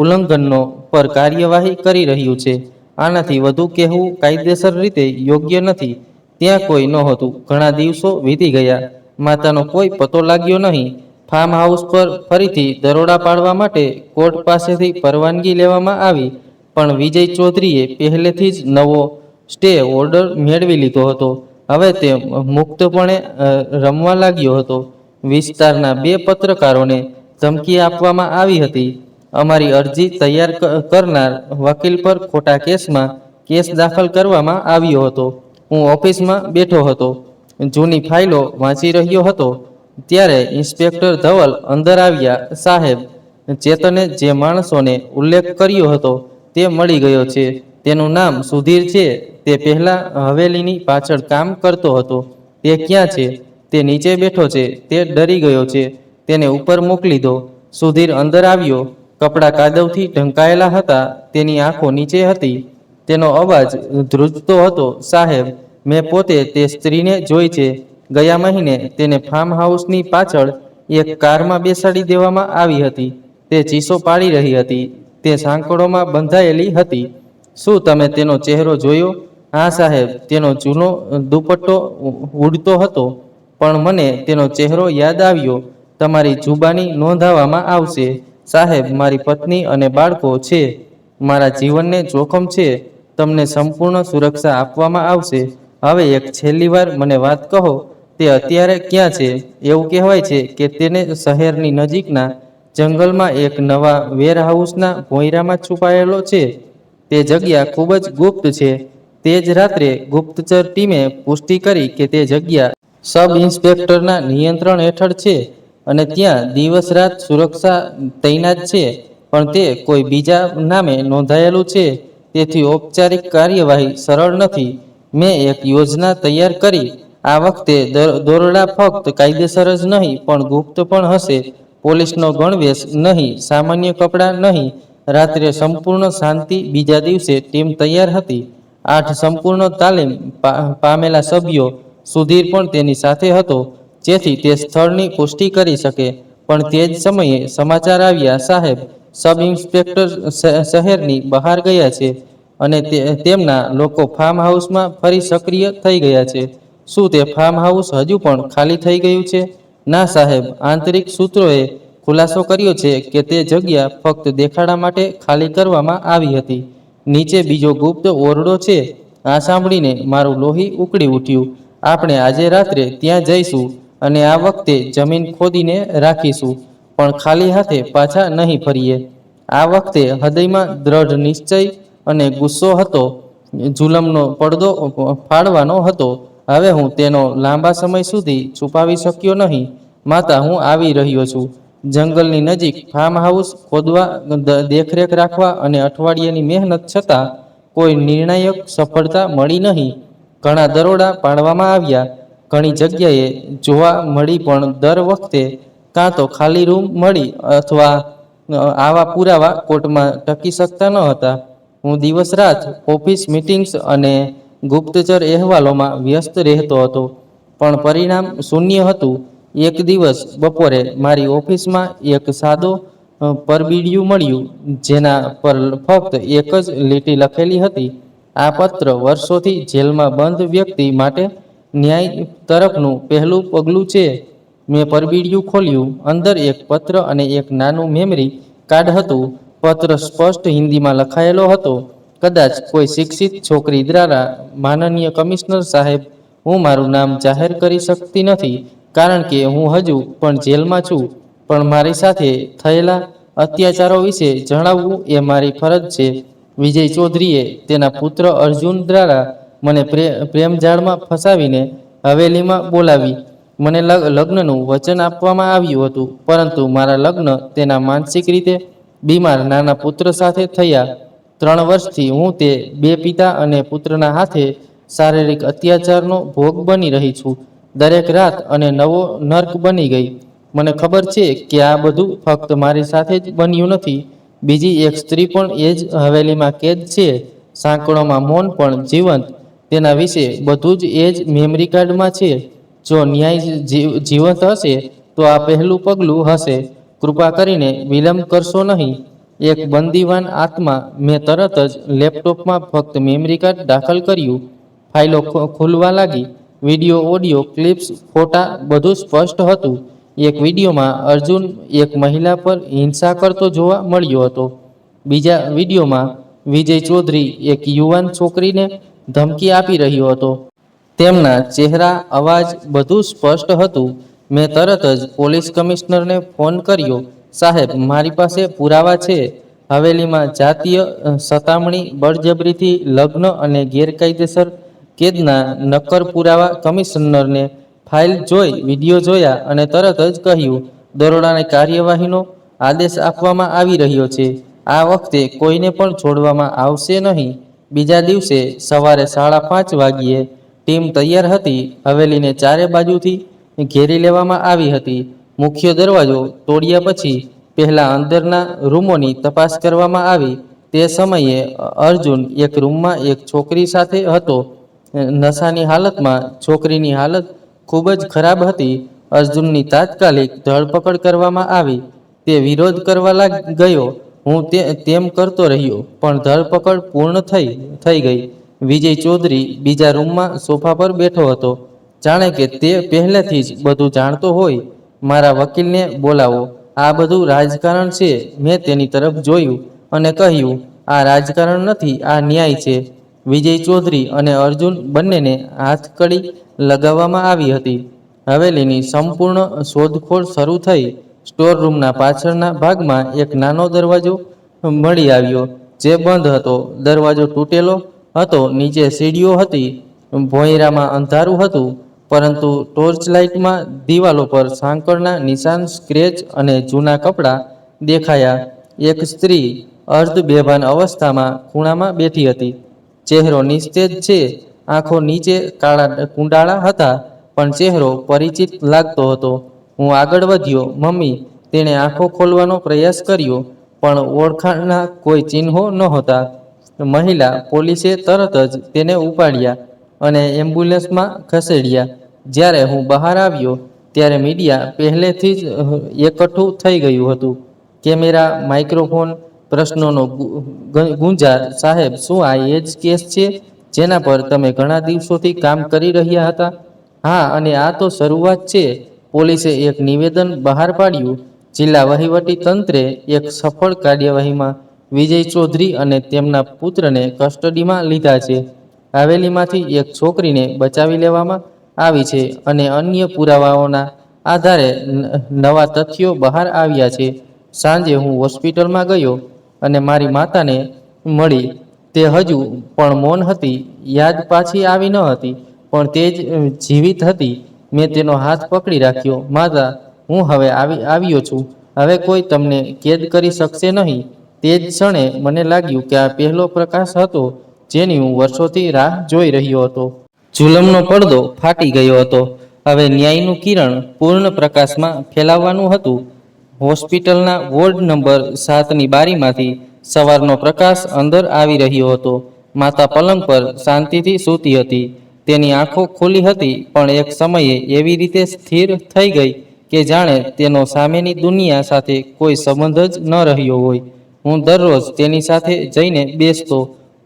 ઉલ્લંઘનો પર કાર્યવાહી કરી રહ્યું છે. આનાથી વધુ કહેવું કાયદેસર રીતે યોગ્ય નથી. ત્યાં કોઈ નહોતું. ઘણા દિવસો વીતી ગયા. માતાનો કોઈ પતો લાગ્યો નહીં. ફાર્મ હાઉસ પર ફરીથી દરોડા પાડવા માટે કોર્ટ પાસેથી પરવાનગી લેવામાં આવી, પણ વિજય ચૌધરીએ પહેલેથી જ નવો સ્ટે ઓર્ડર મેળવી લીધો હતો. હવે તે મુક્તપણે રમવા લાગ્યો હતો. વિસ્તારના 2 પત્રકારોને ધમકી આપવામાં આવી હતી. અમારી અરજી તૈયાર કરનાર વકીલ પર ખોટા કેસમાં કેસ દાખલ કરવામાં આવ્યો હતો. હું ઓફિસમાં બેઠો હતો, જૂની ફાઇલો વાંચી રહ્યો હતો, ત્યારે ઇન્સ્પેક્ટર ધવલ અંદર આવ્યા. સાહેબ, ચેતને જે માણસોને ઉલ્લેખ કર્યો હતો તે મળી ગયો છે. તેનું નામ સુધીર છે. તે પહેલા હવેલીની પાછળ કામ કરતો હતો. તે ક્યાં છે? તે નીચે બેઠો છે. તે ડરી ગયો છે. તેને ઉપર મોકલી દો. સુધીર અંદર આવ્યો. કપડાં કાદવથી ઢંકાયેલા હતા. તેની આંખો નીચે હતી. તેનો અવાજ ધ્રુજતો હતો. સાહેબ, મેં પોતે તે સ્ત્રીને જોઈ છે. ગયા મહિને તેને ફાર્મ હાઉસની પાછળ એક કારમાં બેસાડી દેવામાં આવી હતી. તે ચીસો પાડી રહી હતી. તે સાંકળોમાં બંધાયેલી હતી. શું તમે તેનો ચહેરો જોયો? હા સાહેબ, તેનો જૂનો દુપટ્ટો ઉડતો હતો, પણ મને તેનો ચહેરો યાદ આવ્યો. તમારી જુબાની નોંધાવવામાં આવશે. સાહેબ, મારી પત્ની અને બાળકો છે. મારા જીવનને જોખમ છે. તમને સંપૂર્ણ સુરક્ષા આપવામાં આવશે. હવે એક છેલ્લી વાર મને વાત કહો, તે અત્યારે ક્યાં છે? એવું કહેવાય છે કે તેને શહેરની નજીકના જંગલમાં એક નવા વેરહાઉસના ભોંયરામાં છુપાયેલો છે. તે જગ્યા ખૂબ જ ગુપ્ત છે. તે જ રાત્રે ગુપ્તચર ટીમે પુષ્ટિ કરી કે તે જગ્યા સબ ઇન્સ્પેક્ટરના નિયંત્રણ હેઠળ છે અને ત્યાં દિવસ રાત સુરક્ષા તૈનાત છે, પણ તે કોઈ બીજા નામે નોંધાયેલું છે. તેથી ઔપચારિક કાર્યવાહી સરળ નથી. મેં એક યોજના તૈયાર કરી. આ વખતે દરોડા ફક્ત કાયદેસર જ નહીં, પણ ગુપ્ત પણ હશે. પોલીસનો ગણવેશ નહીં, સામાન્ય કપડાં નહીં. રાત્રે સંપૂર્ણ શાંતિ. બીજા દિવસે ટીમ તૈયાર હતી. 8 સંપૂર્ણ તાલીમ પામેલા સભ્યો. સુધીર પણ તેની સાથે હતો, જેથી તે સ્થળની પુષ્ટિ કરી શકે. પણ તે જ સમયે સમાચાર આવ્યા. સાહેબ, સબ ઇન્સ્પેક્ટર શહેરની બહાર ગયા છે અને તેમના લોકો ફાર્મ હાઉસમાં ફરી સક્રિય થઈ ગયા છે. શું તે ફાર્મ હાઉસ હજુ પણ ખાલી થઈ ગયું છે? ના સાહેબ, આંતરિક સૂત્રોએ ખુલાસો કર્યો છે કે તે જગ્યા ફક્ત દેખાડા માટે ખાલી કરવામાં આવી હતી. નીચે બીજો ગુપ્ત ઓરડો છે. આ સાંભળીને મારું લોહી ઉકળી ઉઠ્યું. આપણે આજે રાત્રે ત્યાં જઈશું અને આ વખતે જમીન ખોદીને રાખીશું, પણ ખાલી હાથે પાછા નહીં ફરીએ. આ વખતે હૃદયમાં દ્રઢ નિશ્ચય અને ગુસ્સો હતો. જુલમનો પડદો ફાડવાનો હતો. હવે હું તેનો લાંબા સમય સુધી છુપાવી શક્યો નહીં. માતા, હું આવી રહ્યો છું. જંગલની નજીક ફાર્મ હાઉસ ખોદવા, દેખરેખ રાખવા અને અઠવાડિયાની મહેનત છતાં કોઈ નિર્ણાયક સફળતા મળી નહીં. ઘણા દરોડા પાડવામાં આવ્યા. ઘણી જગ્યાએ જોવા મળી, પણ દર વખતે કાં તો ખાલી રૂમ મળી અથવા આવા પુરાવા કોર્ટમાં ટકી શકતા ન હતા. હું દિવસ રાત ઓફિસ મીટિંગ્સ અને ગુપ્તચર અહેવાલોમાં વ્યસ્ત રહેતો હતો, પણ પરિણામ શૂન્ય હતું. એક દિવસ બપોરે મારી ઓફિસમાં એક સાદો પરબીડિયું મળ્યું, જેના પર ફક્ત એક જ લીટી લખેલી હતી. આ પત્ર વર્ષોથી જેલમાં બંધ વ્યક્તિ માટે ન્યાય તરફનું પહેલું પગલું છે. મેં પરબીડિયું ખોલ્યું. અંદર એક પત્ર અને એક નાનું મેમરી કાર્ડ હતું. પત્ર સ્પષ્ટ હિન્દીમાં લખાયેલો હતો. કદાચ કોઈ શિક્ષિત છોકરી દ્વારા. માનનીય કમિશનર સાહેબ, હું મારું નામ જાહેર કરી શકતી નથી કારણ કે હું હજુ પણ જેલમાં છું, પણ મારી સાથે થયેલા અત્યાચારો વિશે જણાવવું એ મારી ફરજ છે. વિજય ચૌધરીએ તેના પુત્ર અર્જુન દ્વારા મને પ્રેમજાળમાં ફસાવીને હવેલીમાં બોલાવી. મને લગ્નનું વચન આપવામાં આવ્યું હતું, પરંતુ મારા લગ્ન તેના માનસિક રીતે બીમાર નાના પુત્ર સાથે થયા. 3 વર્ષથી હું તે 2 પિતા અને પુત્રના હાથે શારીરિક અત્યાચારનો ભોગ બની રહી છું. દરેક રાત અને નવો નર્ક બની ગઈ. મને ખબર છે કે આ બધું ફક્ત મારી સાથે જ બન્યું નથી. બીજી એક સ્ત્રી પણ એ જ હવેલીમાં કેદ છે. સાંકળોમાં મૌન પણ જીવંત. તેના વિશે બધું જ એ જ મેમરી કાર્ડમાં છે. જો ન્યાય જીવંત હશે તો આ પહેલું પગલું હશે. કૃપા કરીને વિલંબ કરશો નહીં. એક બંદીવાન આત્મા. મેં તરત જ લેપટોપમાં ફક્ત મેમરી કાર્ડ દાખલ કર્યું. ફાઇલો ખુલવા લાગી. વિડીયો, ઓડિયો ક્લિપ્સ, ફોટા, બધું સ્પષ્ટ હતું. એક વિડીયોમાં અર્જુન એક મહિલા પર હિંસા કરતો જોવા મળ્યો હતો. બીજા વિડીયોમાં વિજય ચૌધરી એક યુવાન છોકરીને ધમકી આપી રહ્યો હતો. તેમના ચહેરા, અવાજ બધું સ્પષ્ટ હતું. મેં તરત જ પોલીસ કમિશનરને ફોન કર્યો. સાહેબ, મારી પાસે પુરાવા છે. હવેલીમાં જાતીય સતામણી, બળજબરીથી લગ્ન અને ગેરકાયદેસર કેદના નક્કર પુરાવા. કમિશનરને ફાઇલ જોઈ, વિડીયો જોયા અને તરત જ કહ્યું, દરોડાની કાર્યવાહીનો આદેશ આપવામાં આવી રહ્યો છે. આ વખતે કોઈને પણ છોડવામાં આવશે નહીં. બીજા દિવસે સવારે 5:30 વાગ્યે ટીમ તૈયાર હતી. હવેલીને ચારે બાજુથી ઘેરી લેવામાં આવી હતી. મુખ્ય દરવાજો તોડ્યા પછી પહેલા અંદરના રૂમોની તપાસ કરવામાં આવી. તે સમયે અર્જુન એક રૂમમાં એક છોકરી સાથે હતો, નશાની હાલતમાં. છોકરીની હાલત ખૂબ જ ખરાબ હતી. અર્જુનની તાત્કાલિક ધરપકડ કરવામાં આવી. તે વિરોધ કરવા ગયો. હું તેમ કરતો રહ્યો, પણ ધરપકડ પૂર્ણ થઈ ગઈ. વિજય ચૌધરી બીજા રૂમમાં સોફા પર બેઠો હતો, જાણે કે તે પહેલેથી જ બધું જાણતો હોય. મારા વકીલને બોલાવો. આ બધું રાજકારણ છે. મેં તેની તરફ જોયું અને કહ્યું, આ રાજકારણ નથી, આ ન્યાય છે. વિજય ચૌધરી અને અર્જુન બંનેને હાથકડી લગાવવામાં આવી હતી. હવેલીની સંપૂર્ણ શોધખોળ શરૂ થઈ. સ્ટોર રૂમના પાછળના ભાગમાં એક નાનો દરવાજો મળી આવ્યો, જે બંધ હતો. દરવાજો તૂટેલો હતો. નીચે સીડીઓ હતી. ભોંયરામાં અંધારું હતું, પરંતુ ટોર્ચલાઇટમાં દિવાલો પર સાંકળના નિશાન, સ્ક્રેચ અને જૂના કપડાં દેખાયા. એક સ્ત્રી અર્ધ બેભાન અવસ્થામાં ખૂણામાં બેઠી હતી. ચહેરો નિસ્તેજ છે. આંખો નીચે કાળા કુંડાળા હતા, પણ ચહેરો પરિચિત લાગતો હતો. હું આગળ વધ્યો. મમ્મી. તેણે આંખો ખોલવાનો પ્રયાસ કર્યો, પણ ઓળખાણના કોઈ ચિહ્નો નહોતા. મહિલા. પોલીસે તરત જ તેને ઉપાડ્યા અને એમ્બ્યુલન્સમાં ખસેડ્યા. જ્યારે હું બહાર આવ્યો ત્યારે મીડિયા પહેલેથી જ એકઠું થઈ ગયું હતું. કેમેરા, માઇક્રોફોન, પ્રશ્નોનો ગુંજાર. સાહેબ, શું આ એ જ કેસ છે જેના પર તમે ઘણા દિવસોથી કામ કરી રહ્યા હતા? હા, અને આ તો શરૂઆત છે. પોલીસે એક નિવેદન બહાર પાડ્યું. જિલ્લા વહીવટી તંત્રે એક સફળ કાર્યવાહીમાં વિજય ચૌધરી અને તેમના પુત્રને કસ્ટડીમાં લીધા છે. હવેલીમાંથી એક છોકરીને બચાવી લેવામાં આવી છે અને અન્ય પુરાવાઓના આધારે નવા તથ્યો બહાર આવ્યા છે. સાંજે હું હોસ્પિટલમાં ગયો અને મારી માતાને મળી. તે હજુ પણ મૌન હતી. યાદ પાછી આવી ન હતી, પણ તે જ જીવિત હતી. મેં તેનો હાથ પકડી રાખ્યો. માતા, હું હવે આવ્યો છું. હવે કોઈ તમને કેદ કરી શકશે નહીં. તે જ ક્ષણે મને લાગ્યું કે આ પહેલો પ્રકાશ હતો જેની હું વર્ષોથી રાહ જોઈ રહ્યો હતો. જુલમનો પડદો ફાટી ગયો હતો. હવે ન્યાયનું કિરણ પૂર્ણ પ્રકાશમાં ફેલાવવાનું હતું. હોસ્પિટલના વોર્ડ નંબર 7ની બારીમાંથી સવારનો પ્રકાશ અંદર આવી રહ્યો હતો. માતા પલંગ પર શાંતિથી સૂતી હતી. તેની આંખો ખુલ્લી હતી, પણ એક સમયે એવી રીતે સ્થિર થઈ ગઈ કે જાણે તેનો સામેની દુનિયા સાથે કોઈ સંબંધ જ ન રહ્યો હોય. હું દરરોજ તેની સાથે જઈને બેસતો.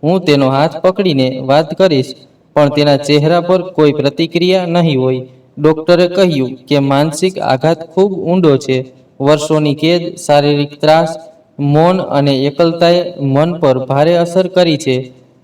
હું તેનો હાથ પકડીને વાત કરીશ, પણ તેના ચહેરા પર કોઈ પ્રતિક્રિયા નહીં હોય. ડૉક્ટરે કહ્યું કે માનસિક આઘાત ખૂબ ઊંડો છે. વર્ષોની કેદ, શારીરિક ત્રાસ, મૌન અને એકલતાએ મન પર ભારે અસર કરી છે.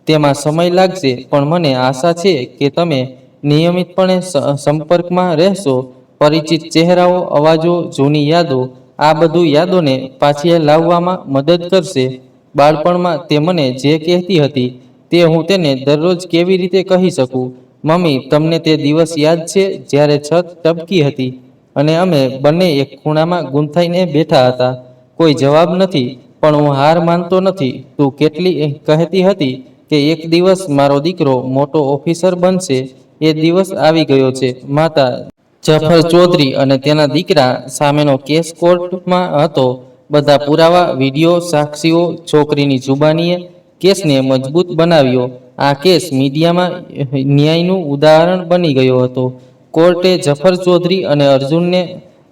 તેમાં સમય લાગશે, પણ મને આશા છે કે તમે નિયમિતપણે સંપર્કમાં રહેશો. પરિચિત ચહેરાઓ, અવાજો, જૂની યાદો, આ બધું યાદોને પાછી લાવવામાં મદદ કરશે. બાળપણમાં તે મને જે કહેતી હતી તે હું તેને દરરોજ કેવી રીતે કહી શકું? મમ્મી, તમને તે દિવસ યાદ છે જ્યારે છત ટપકી હતી અને અમે બંને એક ખૂણામાં ગૂંથાઈને બેઠા હતા? કોઈ જવાબ નથી, પણ હું હાર માનતો નથી. તું કહેતી હતી કે એક દિવસ મારો દીકરો મોટો ઓફિસર બનશે. એ દિવસ આવી ગયો છે. માતા જફર ચૌધરી અને તેના દીકરા સામેનો કેસ કોર્ટમાં હતો. બધા પુરાવા, વિડીયો, સાક્ષીઓ, છોકરીની જુબાનીએ કેસને મજબૂત બનાવ્યો. આ કેસ મીડિયામાં ન્યાયનું ઉદાહરણ બની ગયો હતો. કોર્ટે જફર ચૌધરી અને અર્જુનને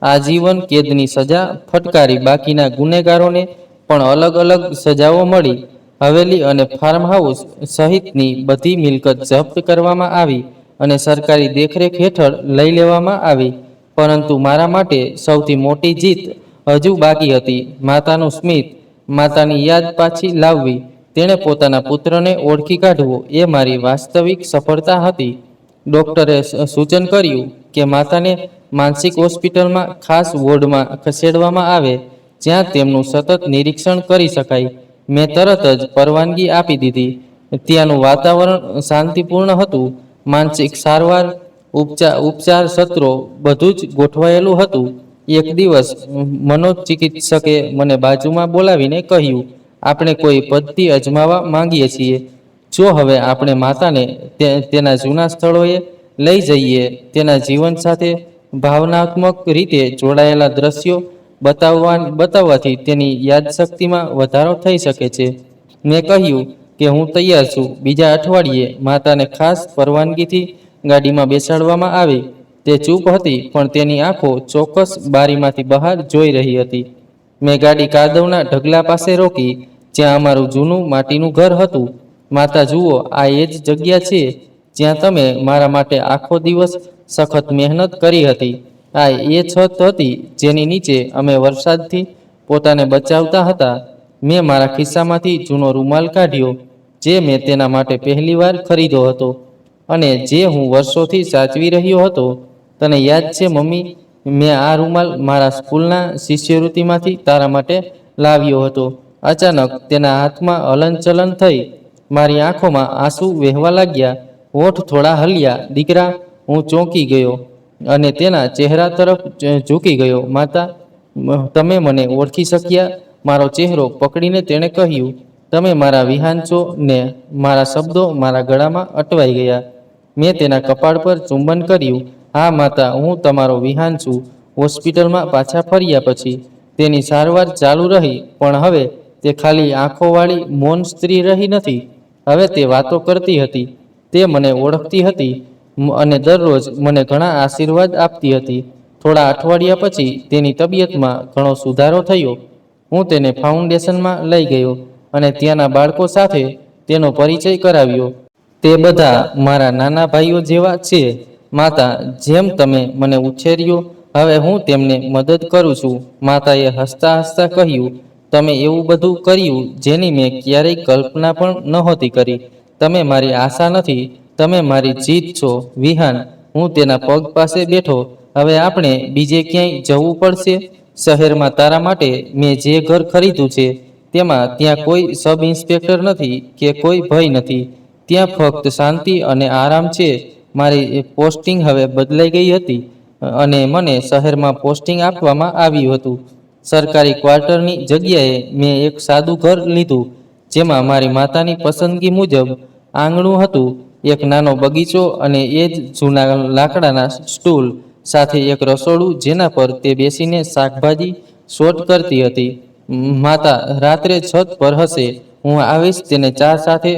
આજીવન કેદની સજા ફટકારી. બાકીના ગુનેગારોને પણ અલગ અલગ સજાઓ મળી. હવેલી અને ફાર્મ હાઉસ સહિતની બધી મિલકત જપ્ત કરવામાં આવી અને સરકારી દેખરેખ હેઠળ લઈ લેવામાં આવી. પરંતુ મારા માટે સૌથી મોટી જીત હજુ બાકી હતી. માતાનું સ્મિત, માતાની યાદ પાછી લાવવી, તેણે પોતાના પુત્રને ઓળખી કાઢવો, એ મારી વાસ્તવિક સફળતા હતી. ડૉક્ટરે સૂચન કર્યું કે માતાને માનસિક હોસ્પિટલમાં ખાસ વોર્ડમાં ખસેડવામાં આવે, જ્યાં તેમનું સતત નિરીક્ષણ કરી શકાય. મેં તરત જ પરવાનગી આપી દીધી. ત્યાંનું વાતાવરણ શાંતિપૂર્ણ હતું. માનસિક સારવાર, ઉપચાર સત્રો બધું જ ગોઠવાયેલું હતું. એક દિવસ મનોચિકિત્સકે મને બાજુમાં બોલાવીને કહ્યું, આપણે કોઈ પદ્ધતિ અજમાવવા માંગીએ છીએ. જો હવે આપણે માતાને તેના જૂના સ્થળોએ લઈ જઈએ, તેના જીવન સાથે ભાવનાત્મક રીતે જોડાયેલા દ્રશ્યો બતાવવાથી તેની યાદશક્તિમાં વધારો થઈ શકે છે. મેં કહ્યું કે હું તૈયાર છું. બીજા અઠવાડિયે માતાને ખાસ પરવાનગીથી ગાડીમાં બેસાડવામાં આવી. તે ચૂપ હતી, પણ તેની આંખો ચોક્કસ બારીમાંથી બહાર જોઈ રહી હતી. મેં ગાડી કાદવના ઢગલા પાસે રોકી, જ્યાં અમારું જૂનું માટીનું ઘર હતું. માતા, જુઓ, આ એ જ જગ્યા છે જ્યાં તમે મારા માટે આખો દિવસ સખત મહેનત કરી હતી. આ એ છત હતી જેની નીચે અમે વરસાદથી પોતાને બચાવતા હતા. મેં મારા ખિસ્સામાંથી જૂનો રૂમાલ કાઢ્યો, જે મેં તેના માટે પહેલીવાર ખરીદ્યો હતો અને જે હું વર્ષોથી સાચવી રહ્યો હતો. તને યાદ છે મમ્મી, મેં આ રૂમાલ મારા સ્કૂલના શિષ્યવૃત્તિમાંથી તારા માટે લાવ્યો હતો. અચાનક તેના હાથમાં હલનચલન થઈ. મારી આંખોમાં આંસુ વહેવા લાગ્યા. હોઠ થોડા હલ્યા. દીકરા, હું ચોંકી ગયો અને તેના ચહેરા તરફ ઝૂકી ગયો. માતા, તમે મને ઓળખી શક્યા? મારો ચહેરો પકડીને તેણે કહ્યું, તમે મારા વિહાન છો ને? મારા શબ્દો મારા ગળામાં અટવાઈ ગયા. મેં તેના કપાળ પર ચુંબન કર્યું. હા માતા, હું તમારો વિહાન છું. હોસ્પિટલમાં પાછા ફર્યા પછી તેની સારવાર ચાલુ રહી, પણ હવે તે ખાલી આંખોવાળી મૌન સ્ત્રી રહી નથી. હવે તે વાતો કરતી હતી. તે મને ઓળખતી હતી અને દરરોજ મને ઘણા આશીર્વાદ આપતી હતી. થોડા અઠવાડિયા પછી તેની તબિયતમાં ઘણો સુધારો થયો. હું તેને ફાઉન્ડેશનમાં લઈ ગયો અને ત્યાંના બાળકો સાથે તેનો પરિચય કરાવ્યો. તે બધા મારા નાના ભાઈઓ જેવા છે. માતા, જેમ તમે મને ઉછેર્યો, હવે હું તેમને મદદ કરું છું. માતાએ હસતા હસતા કહ્યું, તમે એવું બધું કર્યું જેની મેં ક્યારેય કલ્પના પણ નહોતી કરી. તમે મારી આશા નથી, તમે મારી જીત છો. વિહાન, હું તેના પગ પાસે બેઠો. હવે આપણે બીજે ક્યાંય જવું પડશે. શહેરમાં તારા માટે મેં જે ઘર ખરીદ્યું છે ત્યાં કોઈ સબ ઇન્સ્પેક્ટર નથી કે કોઈ ભય નથી. ત્યાં ફક્ત શાંતિ અને આરામ છે. મારી પોસ્ટિંગ હવે બદલાઈ ગઈ હતી અને મને શહેરમાં પોસ્ટિંગ આપવામાં આવ્યું હતું. સરકારી ક્વાર્ટરની જગ્યાએ મેં એક સાદું ઘર લીધું, જેમાં મારી માતાની પસંદગી મુજબ આંગણું હતું, એક નાનો બગીચો અને એ જ જૂના લાકડાના સ્ટૂલ સાથે એક રસોડું જેના પર તે બેસીને શાકભાજી શોટ કરતી હતી. માતા રાત્રે છત પર હશે, હું આવીશ તેને ચા સાથે.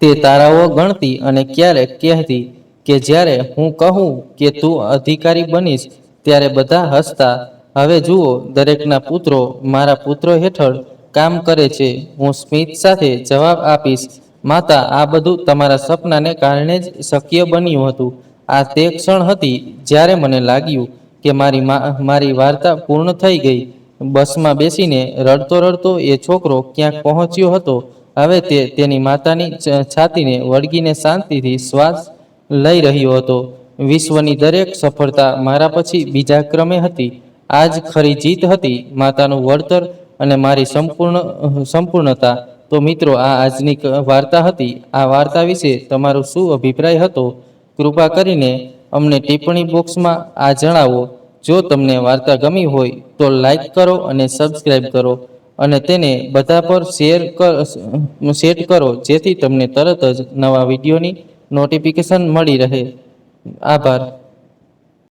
તે તારાઓ ગણતી અને ક્યારેક કહેતી કે જ્યારે હું કહું કે તું અધિકારી બનીશ ત્યારે બધા હસતા. હવે જુઓ, દરેકના પુત્રો મારા પુત્રો હેઠળ કામ કરે છે. હું સ્મિત સાથે જવાબ આપીશ, માતા, આ બધું તમારા સપનાને કારણે જ શક્ય બન્યું હતું. આ તે ક્ષણ હતી જ્યારે મને લાગ્યું કે મારી વાર્તા પૂર્ણ થઈ ગઈ. બસમાં બેસીને રડતો રડતો એ છોકરો ક્યાંક પહોંચ્યો હતો. હવે તે તેની માતાની છાતીને વળગીને શાંતિથી શ્વાસ લઈ રહ્યો હતો. વિશ્વની દરેક સફળતા મારા પછી બીજા ક્રમે હતી. આ જ ખરી જીત હતી, માતાનું વળતર અને મારી સંપૂર્ણતા. તો મિત્રો, આ આજની વાર્તા હતી. આ વાર્તા વિશે તમારો શું અભિપ્રાય હતો કૃપા કરીને અમને ટિપ્પણી બોક્સમાં આ જણાવો. જો તમને વાર્તા ગમી હોય તો લાઈક કરો અને સબસ્ક્રાઈબ કરો અને તેને બધા પર શેર કરો જેથી તમને તરત જ નવા વિડીયોની નોટિફિકેશન મળી રહે. આભાર.